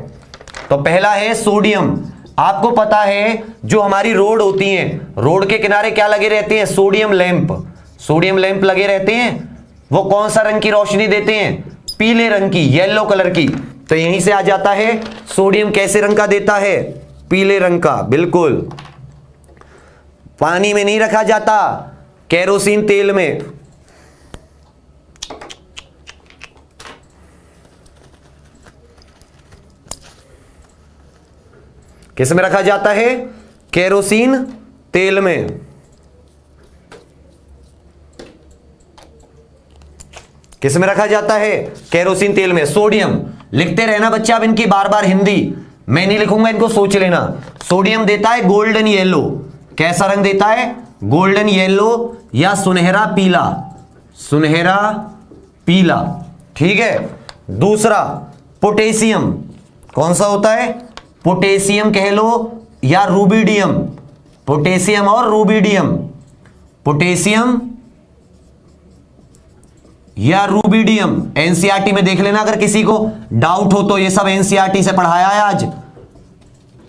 तो पहला है सोडियम। आपको पता है जो हमारी रोड होती है, रोड के किनारे क्या लगे रहते हैं, सोडियम लैंप। सोडियम लैंप लगे रहते हैं, वो कौन सा रंग की रोशनी देते हैं, पीले रंग की, येलो कलर की। तो यहीं से आ जाता है सोडियम कैसे रंग का देता है, पीले रंग का, बिल्कुल। पानी में नहीं रखा जाता, केरोसिन तेल में। किस में रखा जाता है, केरोसिन तेल में। किस में रखा जाता है, केरोसिन तेल में। सोडियम लिखते रहना बच्चा, अब इनकी बार बार हिंदी मैं नहीं लिखूंगा, इनको सोच लेना। सोडियम देता है गोल्डन येलो, कैसा रंग देता है, गोल्डन येलो या सुनहरा पीला, सुनहरा पीला, ठीक है। दूसरा पोटेशियम, कौन सा होता है, पोटेशियम कह लो या रूबिडियम, पोटेशियम और रूबिडियम, पोटेशियम या रूबिडियम। एनसीईआरटी में देख लेना, अगर किसी को डाउट हो तो, ये सब एनसीईआरटी से पढ़ाया है आज,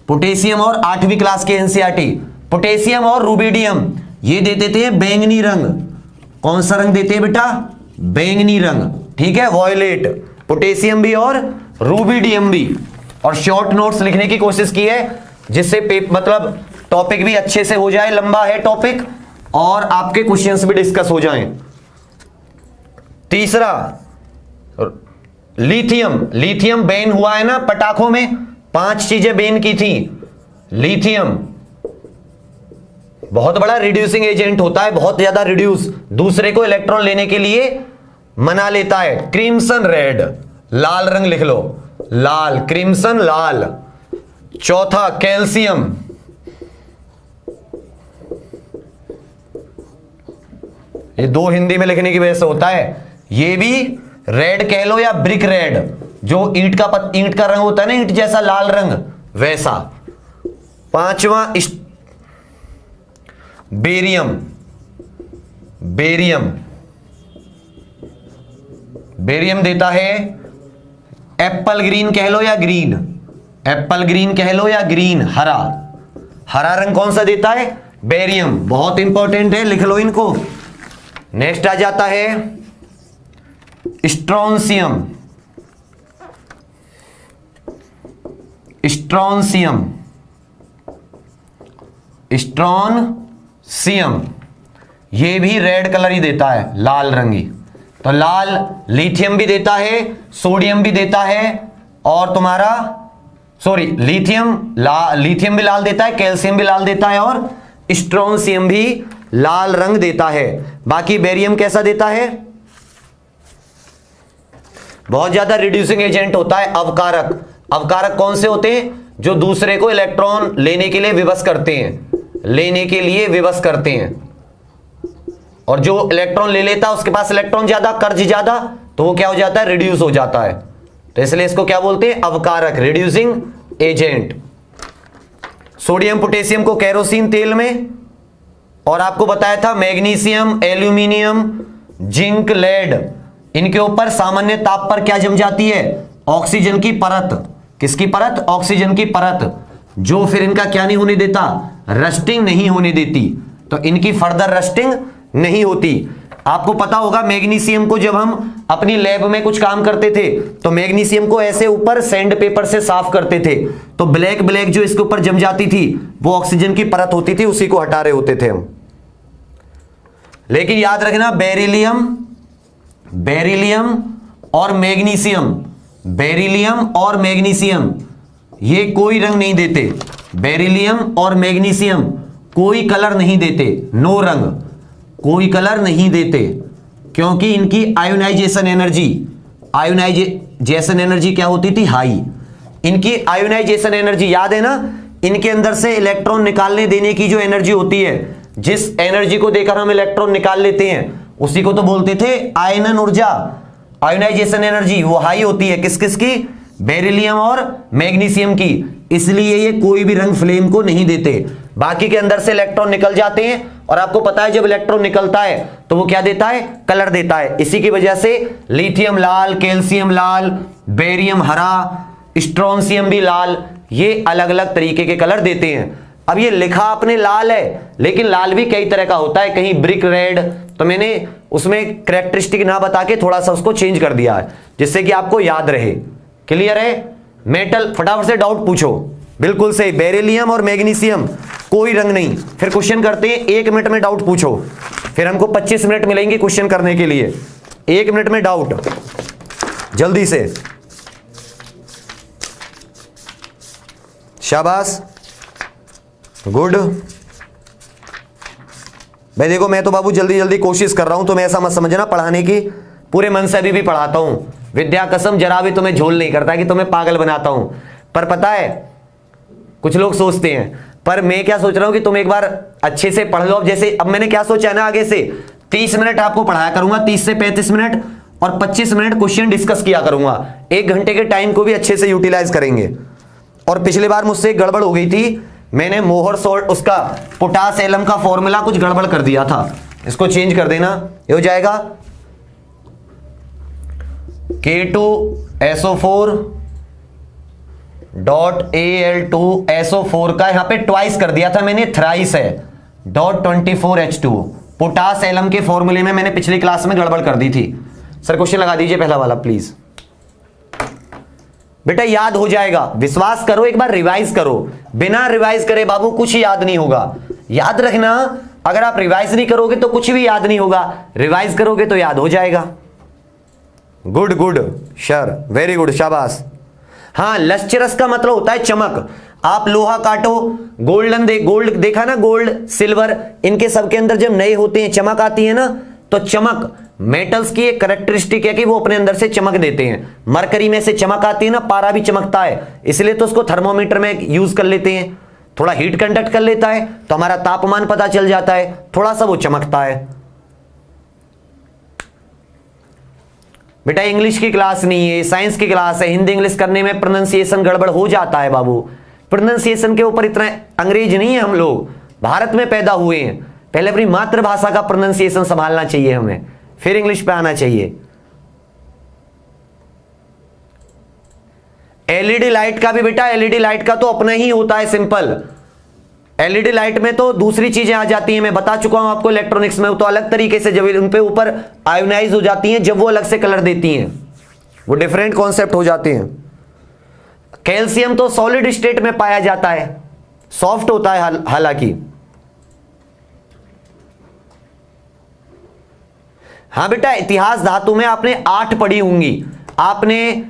पोटेशियम और 8वीं क्लास के एनसीईआरटी। पोटेशियम और रूबिडियम ये दे देते हैं बैंगनी रंग। कौन सा रंग देते हैं बेटा, बैंगनी रंग, ठीक है, वॉयलेट। पोटेशियम भी और रूबिडियम भी। और शॉर्ट नोट्स लिखने की कोशिश की है जिससे मतलब टॉपिक भी अच्छे से हो जाए, लंबा है टॉपिक, और आपके क्वेश्चंस भी डिस्कस हो जाएं। तीसरा लिथियम। लिथियम बैन हुआ है ना पटाखों में, 5 चीजें बैन की थी। लिथियम बहुत बड़ा रिड्यूसिंग एजेंट होता है, बहुत ज्यादा रिड्यूस, दूसरे को इलेक्ट्रॉन लेने के लिए मना लेता है। क्रिम्सन रेड, लाल रंग लिख लो, लाल, क्रिम्सन लाल। चौथा कैल्शियम, ये दो हिंदी में लिखने की वजह से होता है। ये भी रेड कह लो या ब्रिक रेड, जो ईंट का रंग होता है ना, ईंट जैसा लाल रंग, वैसा। पांचवा बेरियम, बेरियम देता है एप्पल ग्रीन कह लो या ग्रीन, एप्पल ग्रीन कह लो या ग्रीन, हरा रंग कौन सा देता है? बेरियम। बहुत इंपॉर्टेंट है, लिख लो इनको। नेक्स्ट आ जाता है स्ट्रोंसियम, स्ट्रोंसियम ये भी रेड कलर ही देता है, लाल रंगी। तो लाल लिथियम भी देता है, सोडियम भी देता है, और तुम्हारा लिथियम भी लाल देता है, कैल्शियम भी लाल देता है, और स्ट्रोंसियम भी लाल रंग देता है। बाकी बेरियम कैसा देता है? बहुत ज्यादा रिड्यूसिंग एजेंट होता है। अवकारक कौन से होते हैं? जो दूसरे को इलेक्ट्रॉन लेने के लिए विवश करते हैं, और जो इलेक्ट्रॉन ले लेता है उसके पास इलेक्ट्रॉन ज्यादा, कर्ज ज्यादा, तो वो क्या हो जाता है? रिड्यूस हो जाता है। तो इसलिए इसको क्या बोलते हैं? अवकारक, रिड्यूसिंग एजेंट। सोडियम पोटेशियम को केरोसिन तेल में, और आपको बताया था मैग्नीशियम, एल्यूमिनियम, जिंक, लेड, इनके ऊपर सामान्य ताप पर क्या जम जाती है? ऑक्सीजन की परत। किसकी परत? ऑक्सीजन की परत, जो फिर इनका क्या नहीं होने देता? रस्टिंग नहीं होने देती। तो इनकी फर्दर रस्टिंग नहीं होती। आपको पता होगा मैग्नीशियम को जब हम अपनी लैब में कुछ काम करते थे तो मैग्नीशियम को ऐसे ऊपर सैंड पेपर से साफ करते थे, तो ब्लैक जो इसके ऊपर जम जाती थी वो ऑक्सीजन की परत होती थी, उसी को हटा रहे होते थे हम। लेकिन याद रखना बेरिलियम और मैग्नीशियम ये कोई रंग नहीं देते। बेरिलियम और मैग्नीशियम कोई कलर नहीं देते, नो रंग, कोई कलर नहीं देते, क्योंकि इनकी आयोनाइजेशन एनर्जी क्या होती थी? हाई। इनकी आयोनाइजेशन एनर्जी याद है ना? इनके अंदर से इलेक्ट्रॉन निकालने देने की जो एनर्जी होती है, जिस एनर्जी को देकर हम इलेक्ट्रॉन निकाल लेते हैं उसी को तो बोलते थे आयनन ऊर्जा। आयोनाइजेशन एनर्जी वो हाई होती है किसकी? बेरिलियम और मैग्नीशियम की। इसलिए ये कोई भी रंग फ्लेम को नहीं देते। बाकी के अंदर से इलेक्ट्रॉन निकल जाते हैं, और आपको पता है जब इलेक्ट्रॉन निकलता है तो वो क्या देता है? कलर देता है। इसी की वजह से लिथियम लाल, कैल्शियम लाल, बेरियम हरा, स्ट्रोंसियम भी लाल, ये अलग अलग तरीके के कलर देते हैं। अब ये लिखा आपने लाल है, लेकिन लाल भी कई तरह का होता है, कहीं ब्रिक रेड, तो मैंने उसमें कैरेक्टरिस्टिक ना बता के थोड़ा सा उसको चेंज कर दिया है जिससे कि आपको याद रहे। क्लियर है? मेटल फटाफट से डाउट पूछो। बिल्कुल सही, बेरिलियम और मैग्नीशियम कोई रंग नहीं। फिर क्वेश्चन करते हैं, 1 मिनट में डाउट पूछो, फिर हमको 25 मिनट मिलेंगे क्वेश्चन करने के लिए। 1 मिनट में डाउट, जल्दी से, शाबाश, गुड। भाई देखो मैं तो बाबू जल्दी जल्दी कोशिश कर रहा हूं, तो मैं ऐसा मत समझना पढ़ाने की पूरे मन से अभी भी पढ़ाता हूं। विद्या कसम जरा भी तुम्हें झोल नहीं करता कि तुम्हें पागल बनाता हूं। पर पता है कुछ लोग सोचते हैं, पर मैं क्या सोच रहा हूं कि तुम एक बार अच्छे से पढ़ लो। अब जैसे अब मैंने क्या सोचा है ना, आगे से 30 मिनट आपको पढ़ाया करूंगा, 30 से 35 मिनट, और 25 मिनट क्वेश्चन डिस्कस किया करूंगा। 1 घंटे के टाइम को भी अच्छे से यूटिलाइज करेंगे। और पिछली बार मुझसे गड़बड़ हो गई थी, मैंने मोहर सोल्ट उसका पोटास एलम का फॉर्मूला कुछ गड़बड़ कर दिया था, इसको चेंज कर देना। ये हो जाएगा K2SO4 .Al2SO4 का यहां पे ट्वाइस कर दिया था मैंने, थ्राइस है .24H2O। पोटास एलम के फॉर्मूले में मैंने पिछली क्लास में गड़बड़ कर दी थी। सर क्वेश्चन लगा दीजिए पहला वाला प्लीज। बेटा याद हो जाएगा, विश्वास करो, एक बार रिवाइज करो। बिना रिवाइज करे बाबू कुछ ही याद नहीं होगा। याद रखना, अगर आप रिवाइज नहीं करोगे तो कुछ भी याद नहीं होगा, रिवाइज करोगे तो याद हो जाएगा। Good good sir, very good, शाबाश। हाँ, लस्चरस का मतलब होता है चमक। आप लोहा काटो, गोल्ड देखा ना, गोल्ड सिल्वर, इनके सबके अंदर जब नए होते हैं चमक आती है ना, तो चमक मेटल्स की एक कैरेक्टरिस्टिक है कि वो अपने अंदर से चमक देते हैं। मरकरी में से चमक आती है ना, पारा भी चमकता है, इसलिए तो उसको थर्मोमीटर में यूज कर लेते हैं। थोड़ा हीट कंडक्ट कर लेता है तो हमारा तापमान पता चल जाता है, थोड़ा सा वो चमकता है। बेटा इंग्लिश की क्लास नहीं है, साइंस की क्लास है। हिंदी इंग्लिश करने में प्रोनाउंसिएशन गड़बड़ हो जाता है बाबू। प्रोनाउंसिएशन के ऊपर इतना अंग्रेज नहीं है, हम लोग भारत में पैदा हुए हैं। पहले अपनी मातृभाषा का प्रोनाउंसिएशन संभालना चाहिए हमें, फिर इंग्लिश पे आना चाहिए। एलईडी लाइट का भी बेटा, एलईडी लाइट का तो अपना ही होता है सिंपल। एलईडी लाइट में तो दूसरी चीजें आ जाती हैं, मैं बता चुका हूं आपको। इलेक्ट्रॉनिक्स में तो अलग तरीके से जब उन पे ऊपर आयोनाइज हो जाती हैं, जब वो अलग से कलर देती हैं, वो डिफरेंट कॉन्सेप्ट हो जाते हैं। कैल्शियम तो सॉलिड स्टेट में पाया जाता है, सॉफ्ट होता है हालांकि। हां बेटा, इतिहास धातु में आपने 8 पढ़ी होंगी। आपने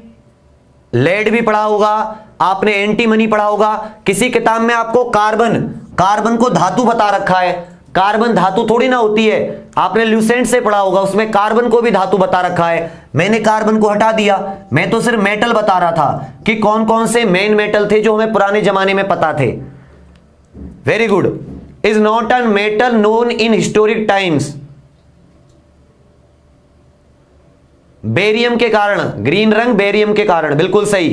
लेड भी पढ़ा होगा, आपने एंटीमनी पढ़ा होगा। किसी किताब में आपको कार्बन को धातु बता रखा है। कार्बन धातु थोड़ी ना होती है। आपने ल्यूसेंट से पढ़ा होगा, उसमें कार्बन को भी धातु बता रखा है। मैंने कार्बन को हटा दिया, मैं तो सिर्फ मेटल बता रहा था कि कौन कौन से मेन मेटल थे जो हमें पुराने जमाने में पता थे। Very good. Is not a metal known in historic times. Barium के कारण, ग्रीन रंग बेरियम के कारण, बिल्कुल सही।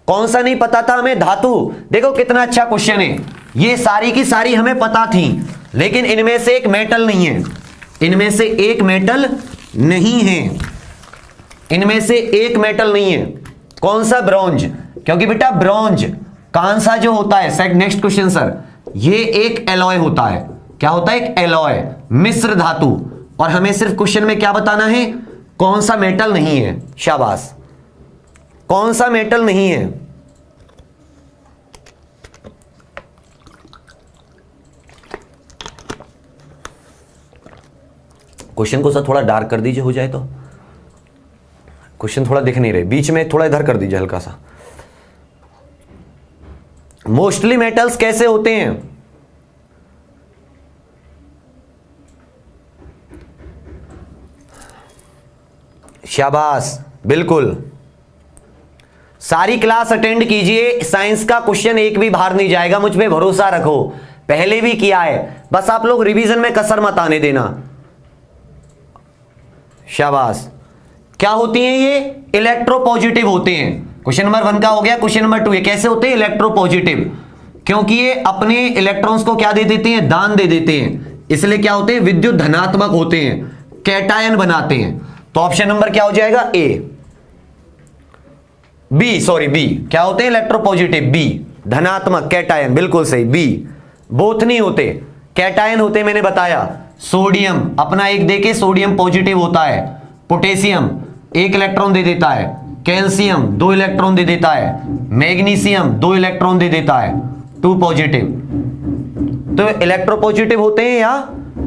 कौन सा नहीं पता था हमें? धातु। देखो कितना अच्छा क्वेश्चन है। ये सारी की सारी हमें पता थी, लेकिन इनमें से एक मेटल नहीं है। इनमें से एक मेटल नहीं है। इनमें से एक मेटल नहीं है। कौन सा? ब्रॉन्ज। क्योंकि बेटा ब्रॉन्ज कांसा जो होता है, नेक्स्ट क्वेश्चन सर, ये एक एलॉय होता है। क्या होता है? एक एलॉय, मिश्र धातु। और हमें सिर्फ क्वेश्चन में क्या बताना है? कौन सा मेटल नहीं है। शाबाश, कौन सा मेटल नहीं है। क्वेश्चन को सर थोड़ा डार्क कर दीजिए, हो जाए तो। क्वेश्चन थोड़ा दिख नहीं रहे, बीच में थोड़ा इधर कर दीजिए हल्का सा। मोस्टली मेटल्स कैसे होते हैं? शाबाश, बिल्कुल। सारी क्लास अटेंड कीजिए, साइंस का क्वेश्चन एक भी बाहर नहीं जाएगा, मुझ पे भरोसा रखो। पहले भी किया है, बस आप लोग रिवीजन में कसर मत आने देना। शाबाश। क्या होती हैं ये? इलेक्ट्रोपॉजिटिव होते हैं। क्वेश्चन नंबर 1 का हो गया। क्वेश्चन नंबर 2 ये कैसे होते हैं? इलेक्ट्रोपॉजिटिव। क्योंकि ये अपने इलेक्ट्रॉन्स को क्या दे देते हैं? दान दे देते हैं, इसलिए क्या होते हैं? विद्युत धनात्मक होते हैं, कैटायन बनाते हैं। तो ऑप्शन नंबर क्या हो जाएगा? बी। क्या होते हैं? इलेक्ट्रोपॉजिटिव। बी, धनात्मक कैटायन, बिल्कुल सही। बी। बोथ नहीं होते, कैटायन होते, मैंने बताया। सोडियम अपना एक देके सोडियम पॉजिटिव होता है। पोटेशियम 1 इलेक्ट्रॉन दे देता है। कैल्शियम 2 इलेक्ट्रॉन दे देता है। मैग्नीशियम 2 इलेक्ट्रॉन दे देता है, 2 पॉजिटिव। तो इलेक्ट्रोपॉजिटिव होते हैं या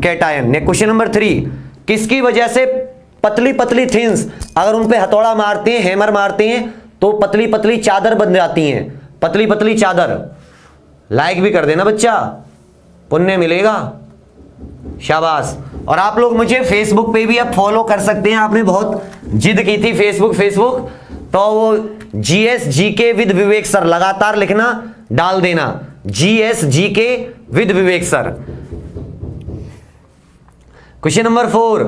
कैटायन। क्वेश्चन नंबर 3, किसकी वजह से पतली पतली थिंस, अगर उन पे हथौड़ा मारते हैं, हैमर मारते हैं, तो पतली पतली चादर बन जाती हैं। पतली पतली चादर। लाइक भी कर देना बच्चा, पुण्य मिलेगा। शाबाश। और आप लोग मुझे फेसबुक पे भी अब फॉलो कर सकते हैं। आपने बहुत जिद की थी फेसबुक, तो वो GS GK with Vivek sir लगातार लिखना, डाल देना। GS GK with Vivek sir. Question number 4,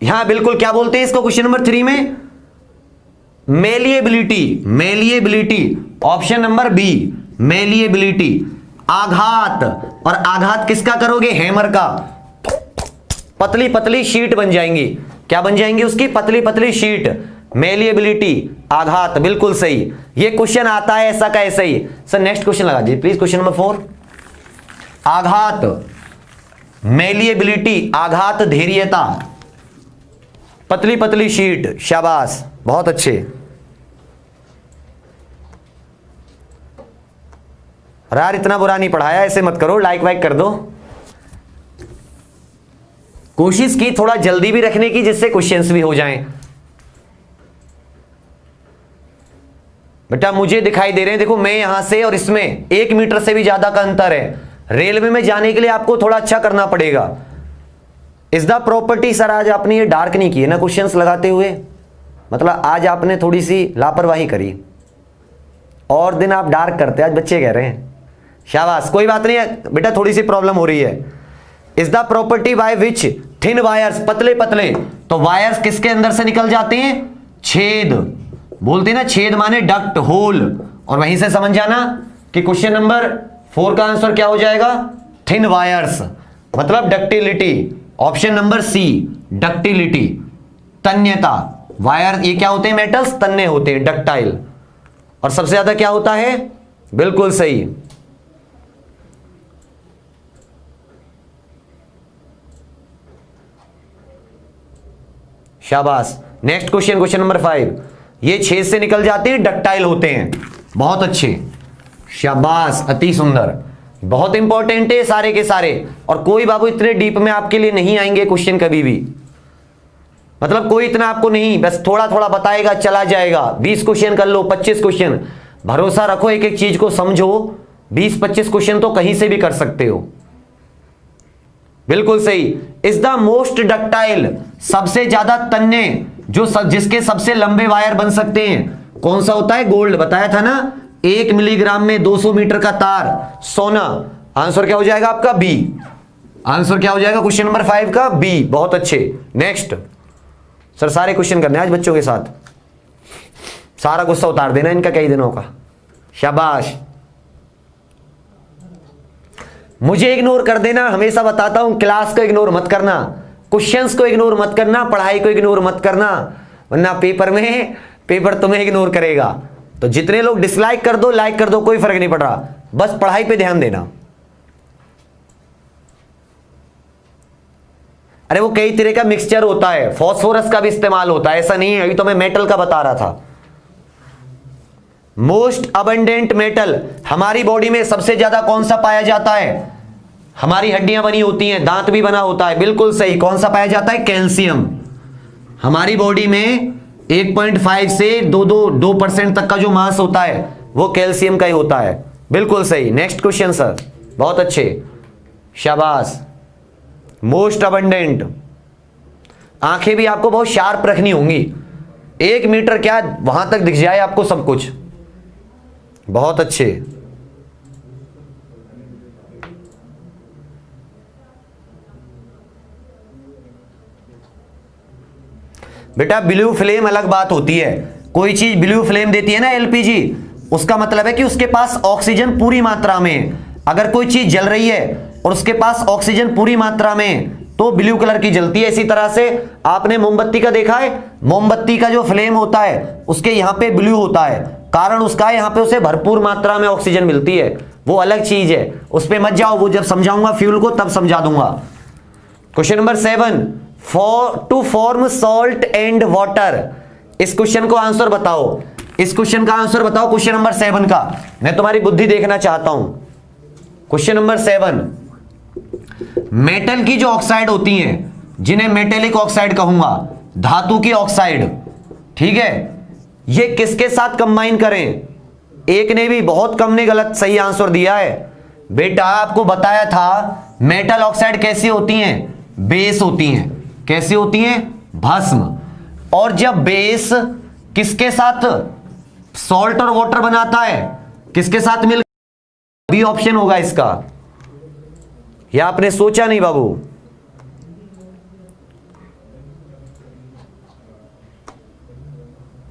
यहां बिल्कुल क्या बोलते हैं इसको? क्वेश्चन नंबर 3 में malleability. Option number B, malleability. आघात, और आघात किसका करोगे? हैमर का। पतली पतली शीट बन जाएंगी। क्या बन जाएंगी उसकी? पतली पतली शीट। मेलिएबिलिटी, आघात, बिल्कुल सही। ये क्वेश्चन आता है ऐसा का ऐसा ही। सर नेक्स्ट क्वेश्चन लगा दीजिए प्लीज। क्वेश्चन नंबर 4, आघात, मेलिएबिलिटी, आघात धैर्यता, पतली पतली शीट। शाबाश, बहुत अच्छे। यार इतना बुरा नहीं पढ़ाया, ऐसे मत करो, लाइक वाइक कर दो। कोशिश की थोड़ा जल्दी भी रखने की, जिससे क्वेश्चंस भी हो जाएं। बेटा मुझे दिखाई दे रहे हैं, देखो मैं यहां से और इसमें 1 मीटर से भी ज्यादा का अंतर है। रेलवे में जाने के लिए आपको थोड़ा अच्छा करना पड़ेगा। Is the property. सर आज आपने ये डार्क नहीं किए ना क्वेश्चंस लगाते हुए, मतलब आज आपने थोड़ी सी लापरवाही करी, और दिन आप डार्क करते, आज बच्चे कह रहे हैं। शाबाश, कोई बात नहीं है बेटा, थोड़ी सी प्रॉब्लम हो रही है। Is the property by which thin wires, पतले पतले, तो वायर्स किसके अंदर से निकल जाते हैं? छेद, बोलते हैं ना छेद माने डक्ट, होल। और वहीं से समझ जाना कि क्वेश्चन नंबर 4 का आंसर क्या हो जाएगा? थिन वायर्स, मतलब ductility. Option number C, ductility, तन्यता। वायर ये क्या होते हैं? मेटल्स, तन्य होते हैं, डक्टाइल। और सबसे ज्यादा क्या होता है? बिल्कुल सही, शाबाश। Next question, question number 5। ये छेद से निकल जाते हैं, डक्टाइल होते हैं। बहुत अच्छे, शाबाश, अति सुंदर। बहुत इंपॉर्टेंट है सारे के सारे, और कोई बाबू इतने डीप में आपके लिए नहीं आएंगे क्वेश्चन कभी भी, मतलब कोई इतना आपको नहीं, बस थोड़ा थोड़ा बताएगा, चला जाएगा। 20 क्वेश्चन कर लो, 25 क्वेश्चन, भरोसा रखो, एक एक चीज को समझो। 20-25 क्वेश्चन तो कहीं से भी कर सकते हो। बिल्कुल सही। इज द मोस्ट डक्टाइल, सबसे ज्यादा तन्य, जो जिसके सबसे लंबे वायर बन सकते हैं, कौन सा होता है? गोल्ड। बताया था ना, 1 मिलीग्राम में 200 मीटर का तार, सोना। आंसर क्या हो जाएगा आपका? बी। आंसर क्या हो जाएगा क्वेश्चन नंबर 5 का? बी। बहुत अच्छे। नेक्स्ट सर, सारे क्वेश्चन करने आज बच्चों के साथ, सारा गुस्सा उतार देना इनका कई दिनों का। शाबाश। मुझे इग्नोर कर देना, हमेशा बताता हूं, क्लास को इग्नोर मत करना, क्वेश्चंस को इग्नोर मत करना, पढ़ाई को इग्नोर मत करना, वरना पेपर तुम्हें इग्नोर करेगा। तो जितने लोग डिसलाइक कर दो, लाइक कर दो, कोई फर्क नहीं पड़ रहा, बस पढ़ाई पे ध्यान देना। अरे वो कई तरह का मिक्सचर होता है, फास्फोरस का भी इस्तेमाल होता है, ऐसा नहीं है। अभी तो मैं मेटल का बता रहा था। मोस्ट अबंडेंट मेटल, हमारी बॉडी में सबसे ज्यादा कौन सा पाया जाता है? हमारी हड्डियां बनी होती हैं, दांत भी बना होता है, बिल्कुल सही। कौन सा पाया जाता है? कैल्शियम। हमारी बॉडी में 1.5 से 2% तक का जो मास होता है वो कैल्शियम का ही होता है, बिल्कुल सही। नेक्स्ट क्वेश्चन सर, बहुत अच्छे, शाबाश। मोस्ट अबंडेंट, आंखें भी आपको बहुत शार्प रखनी होंगी, 1 मीटर क्या वहां तक दिख जाए आपको सब कुछ। बहुत अच्छे। बेटा ब्लू फ्लेम अलग बात होती है, कोई चीज ब्लू फ्लेम देती है ना एलपीजी, उसका मतलब है कि उसके पास ऑक्सीजन पूरी मात्रा में है। अगर कोई चीज जल रही है और उसके पास ऑक्सीजन पूरी मात्रा में तो ब्लू कलर की जलती है। इसी तरह से आपने मोमबत्ती का देखा है, मोमबत्ती का जो फ्लेम होता है उसके यहां पे ब्लू होता है, कारण उसका यहां पे उसे भरपूर मात्रा में ऑक्सीजन मिलती है, वो अलग चीज है, उस पे मत जाओ, वो जब समझाऊंगा फ्यूल को तब समझा दूंगा। Question number 7, to form salt and water, इस क्वेश्चन को आंसर बताओ, इस क्वेश्चन का आंसर बताओ, क्वेश्चन नंबर 7 का, मैं तुम्हारी बुद्धि देखना चाहता हूं। क्वेश्चन नंबर 7, मेटल की जो ऑक्साइड होती हैं जिन्हें मेटेलिक ऑक्साइड कहूंगा, धातु की ऑक्साइड, ठीक है, ये किसके साथ कंबाइन करें? एक ने भी, बहुत कम ने गलत सही आंसर दिया है। बेटा आपको बताया था मेटल ऑक्साइड कैसी होती हैं? बेस होती हैं। कैसी होती हैं? भस्म। और जब बेस किसके साथ सॉल्ट और वाटर बनाता है, किसके साथ मिल, बी ऑप्शन होगा इसका। या आपने सोचा नहीं बाबू?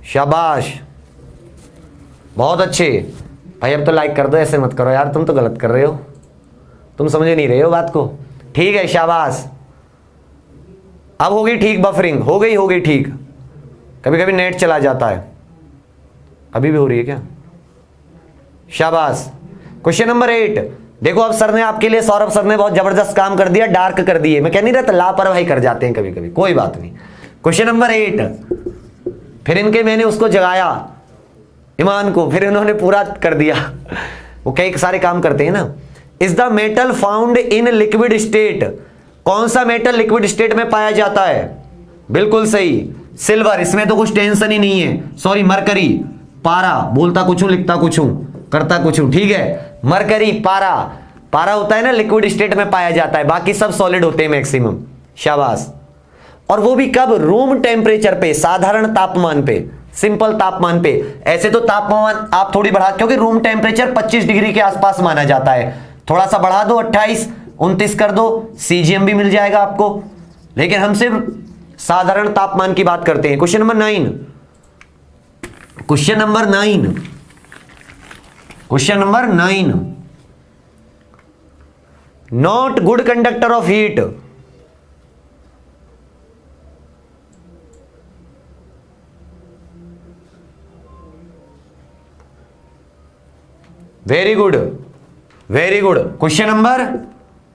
शाबाश, बहुत अच्छे भाई। अब तो लाइक कर दो, ऐसे मत करो यार, तुम तो गलत कर रहे हो, तुम समझ नहीं रहे हो बात को। ठीक है, शाबाश। अब होगी ठीक बफरिंग, हो गई ठीक। कभी कभी नेट चला जाता है, अभी भी हो रही है क्या? शाबाश। क्वेश्चन नंबर 8 देखो, अब सर ने आपके लिए, सौरभ सर ने बहुत जबरदस्त काम कर दिया, डार्क कर दिए। मैं कह नहीं रहता लापरवाही कर जाते हैं कभी कभी, कोई बात नहीं। क्वेश्चन नंबर 8, फिर इनके मैंने उसको जगाया ईमान को, फिर इन्होंने पूरा कर दिया। वो कई सारे काम करते हैं ना। Is the metal found in liquid state, कौन सा मेटल लिक्विड स्टेट में पाया जाता है? बिल्कुल सही, सिल्वर। इसमें तो कुछ टेंशन ही नहीं है, सॉरी मरकरी, पारा, बोलता कुछ हूं लिखता कुछ हूं करता कुछ हूं, ठीक है। मरकरी, पारा, पारा होता है ना लिक्विड स्टेट में पाया जाता है, बाकी सब सॉलिड होते हैं मैक्सिमम। शाबाश। और वो भी कब? रूम टेम्परेचर पे, साधारण तापमान पे, सिंपल तापमान पे। ऐसे तो तापमान आप थोड़ी बढ़ा, क्योंकि रूम टेम्परेचर 25 डिग्री के आसपास माना जाता है, थोड़ा सा बढ़ा दो, 28, 29 कर दो, सीजीएम भी मिल जाएगा आपको। लेकिन हम सिर्फ साधारण तापमान की बात करते हैं। Question number 9, question number 9, question number 9, not good conductor of heat. Very good, very good. Question number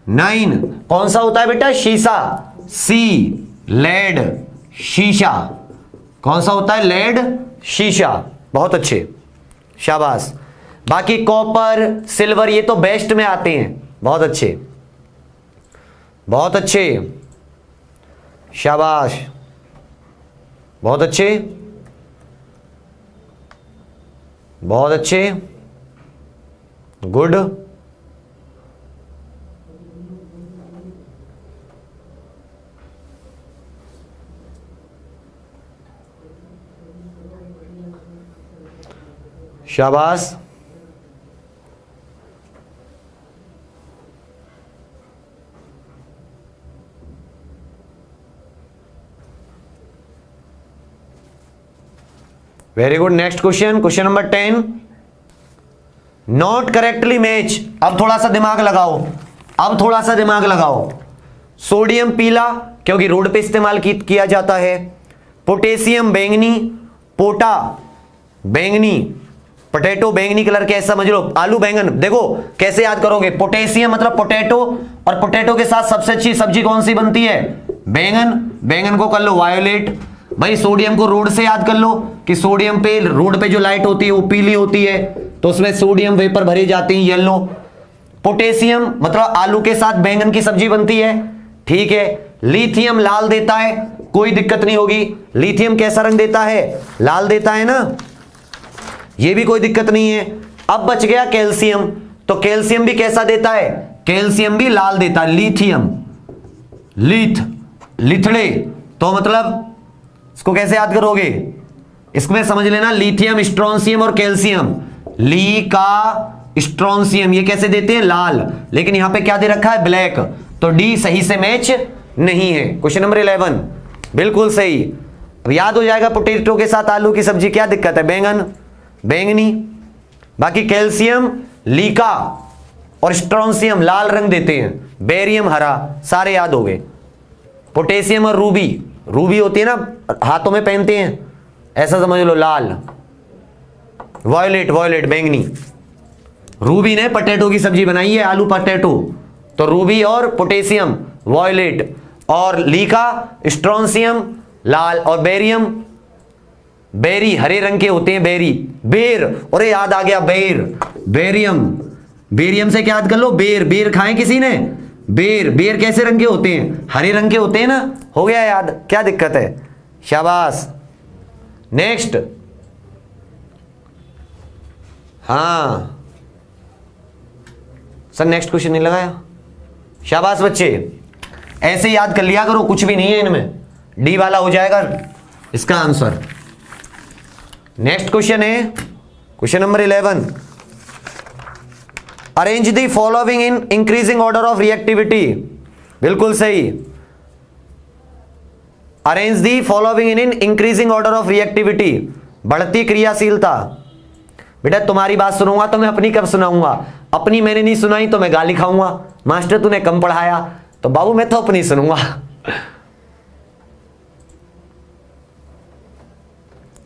9 कौन सा होता है बेटा? शीशा, सी, लेड, शीशा। कौन सा होता है? लेड, शीशा। बहुत अच्छे, शाबाश। बाकी कॉपर, सिल्वर ये तो बेस्ट में आते हैं। बहुत अच्छे, बहुत अच्छे, शाबाश, बहुत अच्छे, बहुत अच्छे, गुड। शाबाश। Very good. Next question, question number 10, not correctly match. अब थोड़ा सा दिमाग लगाओ, अब थोड़ा सा दिमाग लगाओ। सोडियम पीला, क्योंकि रोड पे इस्तेमाल किया जाता है। पोटेशियम बैंगनी, पोटा बैंगनी, पोटैटो बैंगनी कलर के, ऐसा समझ लो। आलू बैंगन, देखो कैसे याद करोगे। पोटेशियम मतलब पोटैटो, और पोटैटो के साथ सबसे अच्छी सब्जी कौन सी बनती है? बैंगन। बैंगन को कर लो वायोलेट। भाई सोडियम को रोड से याद कर लो कि सोडियम पे, रोड पे जो लाइट होती है वो पीली होती है, तो उसमें सोडियम वेपर भरे जाते हैं, येलो। पोटेशियम मतलब आलू के साथ बैंगन की सब्जी बनती है, ठीक है। लिथियम लाल देता है, कोई दिक्कत नहीं होगी। लिथियम कैसा रंग देता है? लाल देता है ना, ये भी कोई दिक्कत नहीं है। अब बच गया कैल्शियम, तो कैल्शियम भी कैसा देता है? कैल्शियम भी लाल देता है। लिथियम, लिथड़े, तो मतलब इसको कैसे याद करोगे? इसमें समझ लेना, लिथियम, स्ट्रोंसियम और कैल्शियम। ली का स्ट्रोंसियम ये कैसे देते हैं? लाल। लेकिन यहां पे क्या दे रखा है? ब्लैक। तो डी सही से मैच नहीं है। क्वेश्चन नंबर 11 बिल्कुल सही। अब याद हो जाएगा, पोटैटो के साथ आलू की सब्जी, क्या दिक्कत है? बैंगन, बैंगनी। बाकी कैल्शियम, लीका और स्ट्रोंसियम लाल रंग देते हैं, बेरियम हरा, सारे याद हो गए। पोटेशियम और रूबी, रूबी होती है ना, हाथों में पहनते हैं, ऐसा समझ लो, लाल। वायलेट, वायलेट बैंगनी। रूबी ने पोटैटो की सब्जी बनाई है, आलू पोटैटो, तो रूबी और पोटेशियम वायलेट, और लीका स्ट्रोंसियम लाल, और बेरियम, बेरी हरे रंग के होते हैं, बेरी। बेर, अरे याद आ गया, बेर, बेरियम। बेरियम से क्या याद कर लो? बेर, बेर खाए किसी ने? बेर, बेर कैसे रंग के होते हैं? हरे रंग के होते हैं ना। हो गया याद, क्या दिक्कत है? शाबाश। नेक्स्ट, हाँ सर नेक्स्ट क्वेश्चन नहीं लगाया। शाबाश बच्चे, ऐसे याद कर लिया करो, कुछ भी नहीं है इनमें, डी वाला हो जाएगा इसका आंसर। नेक्स्ट क्वेश्चन है question number 11, arrange the following in increasing order of reactivity. बिल्कुल सही, arrange the following in increasing order of reactivity, बढ़ती क्रियाशीलता। बेटा तुम्हारी बात सुनूंगा तो मैं अपनी कब सुनाऊंगा? अपनी मैंने नहीं सुनाई तो मैं गाली खाऊंगा, मास्टर तूने कम पढ़ाया, तो बाबू मैं तो अपनी सुनूंगा।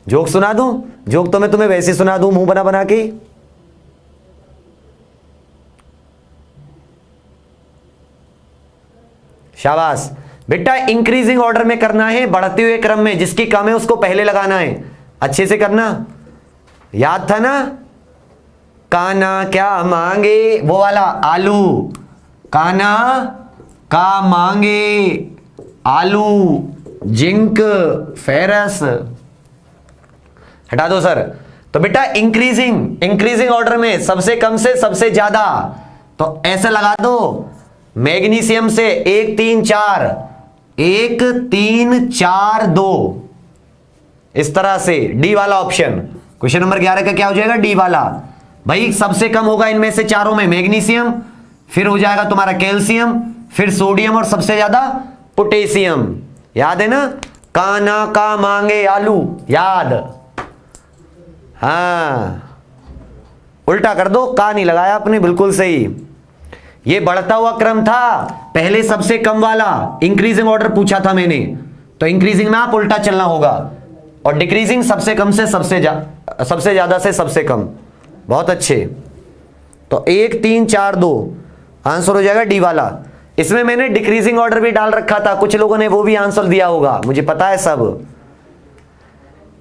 जोक सुना दूं? जोक तो मैं तुम्हें वैसे सुना दूं मुंह बना बना के। शाबाश बेटा, इंक्रीजिंग ऑर्डर में करना है, बढ़ते हुए क्रम में, जिसकी कम है उसको पहले लगाना है, अच्छे से करना। याद था ना? काना क्या मांगे, वो वाला आलू, काना का मांगे आलू, जिंक, फेरस, हटा दो सर। तो बेटा इंक्रीजिंग ऑर्डर में सबसे कम से सबसे ज्यादा, तो ऐसे लगा दो, मैग्नीशियम से 1 3 4, 1 3 4 2, इस तरह से डी वाला ऑप्शन। क्वेश्चन नंबर 11 का क्या हो जाएगा? डी वाला। भाई सबसे कम होगा इनमें से चारों में मैग्नीशियम, फिर हो जाएगा तुम्हारा कैल्शियम, फिर सोडियम और सबसे ज्यादा पोटेशियम। याद है ना? काना का मांगे आलू, याद? हाँ, उल्टा कर दो, का नहीं लगाया आपने, बिल्कुल सही। ये बढ़ता हुआ क्रम था, पहले सबसे कम वाला इंक्रीजिंग ऑर्डर पूछा था मैंने, तो इंक्रीजिंग में आप उल्टा चलना होगा, और डिक्रीजिंग सबसे कम से सबसे ज्यादा से सबसे कम। बहुत अच्छे। तो 1 3 4 2 आंसर हो जाएगा डी वाला। इसमें मैंने डिक्रीजिंग ऑर्डर भी डाल रखा था, कुछ लोगों ने वो भी आंसर दिया होगा, मुझे पता है सब।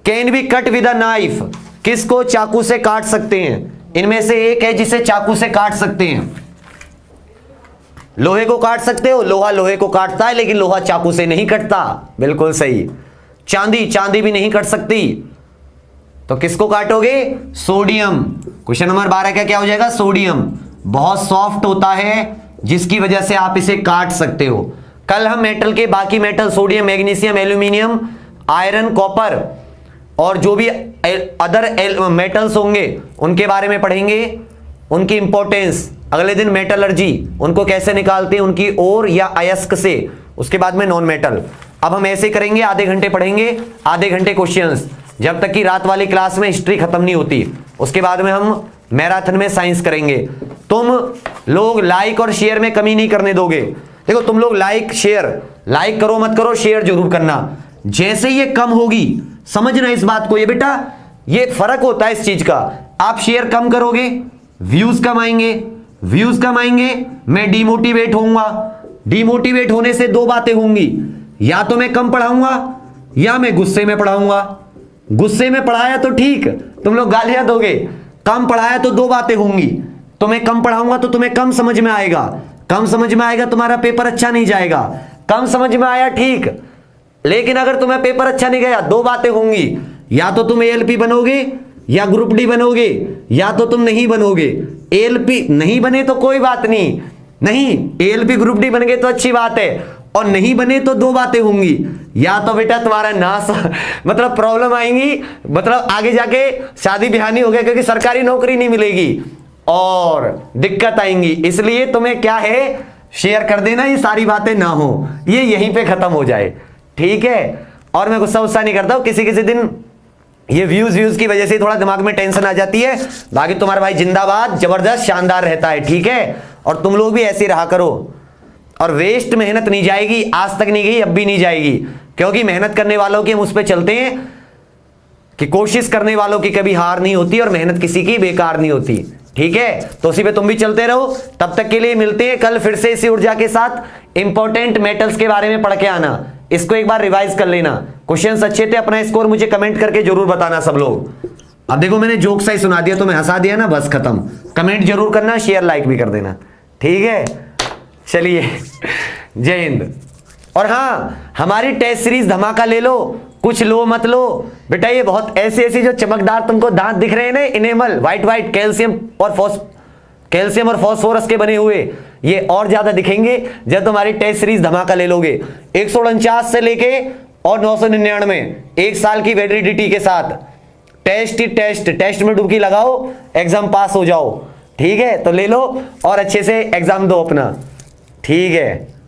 Can be cut with a knife, किसको चाकू से काट सकते हैं? इनमें से एक है जिसे चाकू से काट सकते हैं। लोहे को काट सकते हो, लोहा लोहे को काटता है, लेकिन लोहा चाकू से नहीं कटता, बिल्कुल सही। चांदी भी नहीं कट सकती, तो किसको काटोगे? सोडियम। क्वेश्चन नंबर 12 का क्या हो जाएगा? सोडियम। बहुत सॉफ्ट होता है, जिसकी वजह से आप इसे काट सकते हो। कल हम मेटल के बाकी metal, sodium, magnesium, aluminium, iron, copper और जो भी अदर मेटल्स होंगे उनके बारे में पढ़ेंगे, उनकी इंपॉर्टेंस। अगले दिन मेटलर्जी, उनको कैसे निकालते हैं, उनकी ओर या अयस्क से। उसके बाद में नॉन मेटल। अब हम ऐसे करेंगे, आधे घंटे पढ़ेंगे, आधे घंटे क्वेश्चंस, जब तक कि रात वाली क्लास में हिस्ट्री खत्म नहीं होती। उसके बाद में हम मैराथन में साइंस करेंगे। तुम लोग लाइक और शेयर में कमी नहीं करने दोगे। देखो, तुम लोग लाइक करो मत करो, शेयर जरूर करना। जैसे ये कम होगी, समझना इस बात को, ये बेटा ये फर्क होता है इस चीज का। आप शेयर कम करोगे, व्यूज कम आएंगे, मैं डिमोटिवेट होऊंगा। डिमोटिवेट होने से दो बातें होंगी, या तो मैं कम पढ़ाऊंगा या मैं गुस्से में पढ़ाऊंगा। गुस्से में पढ़ाया तो ठीक, तुम लोग गालियां दोगे। कम पढ़ाया तो दो बातें होंगी, तो मैं कम पढ़ाऊंगा तो तुम्हें कम समझ में आएगा, तुम्हारा पेपर अच्छा नहीं जाएगा। कम समझ में आया ठीक, लेकिन अगर तुम्हें पेपर अच्छा नहीं गया, दो बातें होंगी, या तो तुम एएलपी बनोगे या ग्रुप डी बनोगे, या तो तुम नहीं बनोगे। एएलपी नहीं बने तो कोई बात नहीं, एएलपी ग्रुप डी बन गए तो अच्छी बात है, और नहीं बने तो दो बातें होंगी, या तो बेटा तुम्हारा नाश मतलब प्रॉब्लम आएंगी, मतलब आगे जाके शादी ब्याह नहीं हो गया क्योंकि सरकारी नौकरी नहीं मिलेगी, और दिक्कत आएंगी। इसलिए तुम्हें क्या है, शेयर कर देना, ये सारी बातें ना हो, ये यहीं पे खत्म हो जाए, ठीक है। और मैं गुस्सा नहीं करता हूं, किसी दिन ये व्यूज की वजह से थोड़ा दिमाग में टेंशन आ जाती है, बाकी तुम्हारा भाई जिंदाबाद, जबरदस्त, शानदार रहता है, ठीक है। और तुम लोग भी ऐसे रहा करो, और वेस्ट मेहनत नहीं जाएगी, आज तक नहीं गई, अब भी नहीं जाएगी, क्योंकि मेहनत करने वालों की हम उस पर चलते हैं कि कोशिश करने वालों की कभी हार नहीं होती और मेहनत किसी की बेकार नहीं होती, ठीक है। तो उसी पे तुम भी चलते रहो। तब तक के लिए मिलते हैं कल फिर से इसी ऊर्जा के साथ। इंपॉर्टेंट मेटल्स के बारे में पढ़ के आना, इसको एक बार रिवाइज कर लेना। क्वेश्चंस अच्छे थे, अपना स्कोर मुझे कमेंट करके जरूर बताना सब लोग। अब देखो, मैंने जोक सा ही सुना दिया, तुम्हें हंसा दिया ना, बस खत्म। कमेंट जरूर करना, शेयर लाइक भी कर देना, ठीक है। चलिए, जय हिंद। और हाँ, हमारी टेस्ट सीरीज धमाका ले लो, कुछ लो मत लो बेटा। ये बहुत ऐसी जो चमकदार तुमको दांत दिख रहे हैं ना, इनेमल व्हाइट कैल्शियम और फॉस्फोरस के बने हुए, ये और ज्यादा दिखेंगे जब तुम्हारी टेस्ट सीरीज धमाका ले लोगे। 149 से लेके और 999, एक साल की वैलिडिटी के साथ। टेस्ट में डुबकी लगाओ, एग्जाम पास हो जाओ, ठीक है। तो ले लो और अच्छे से एग्जाम दो अपना, ठीक है।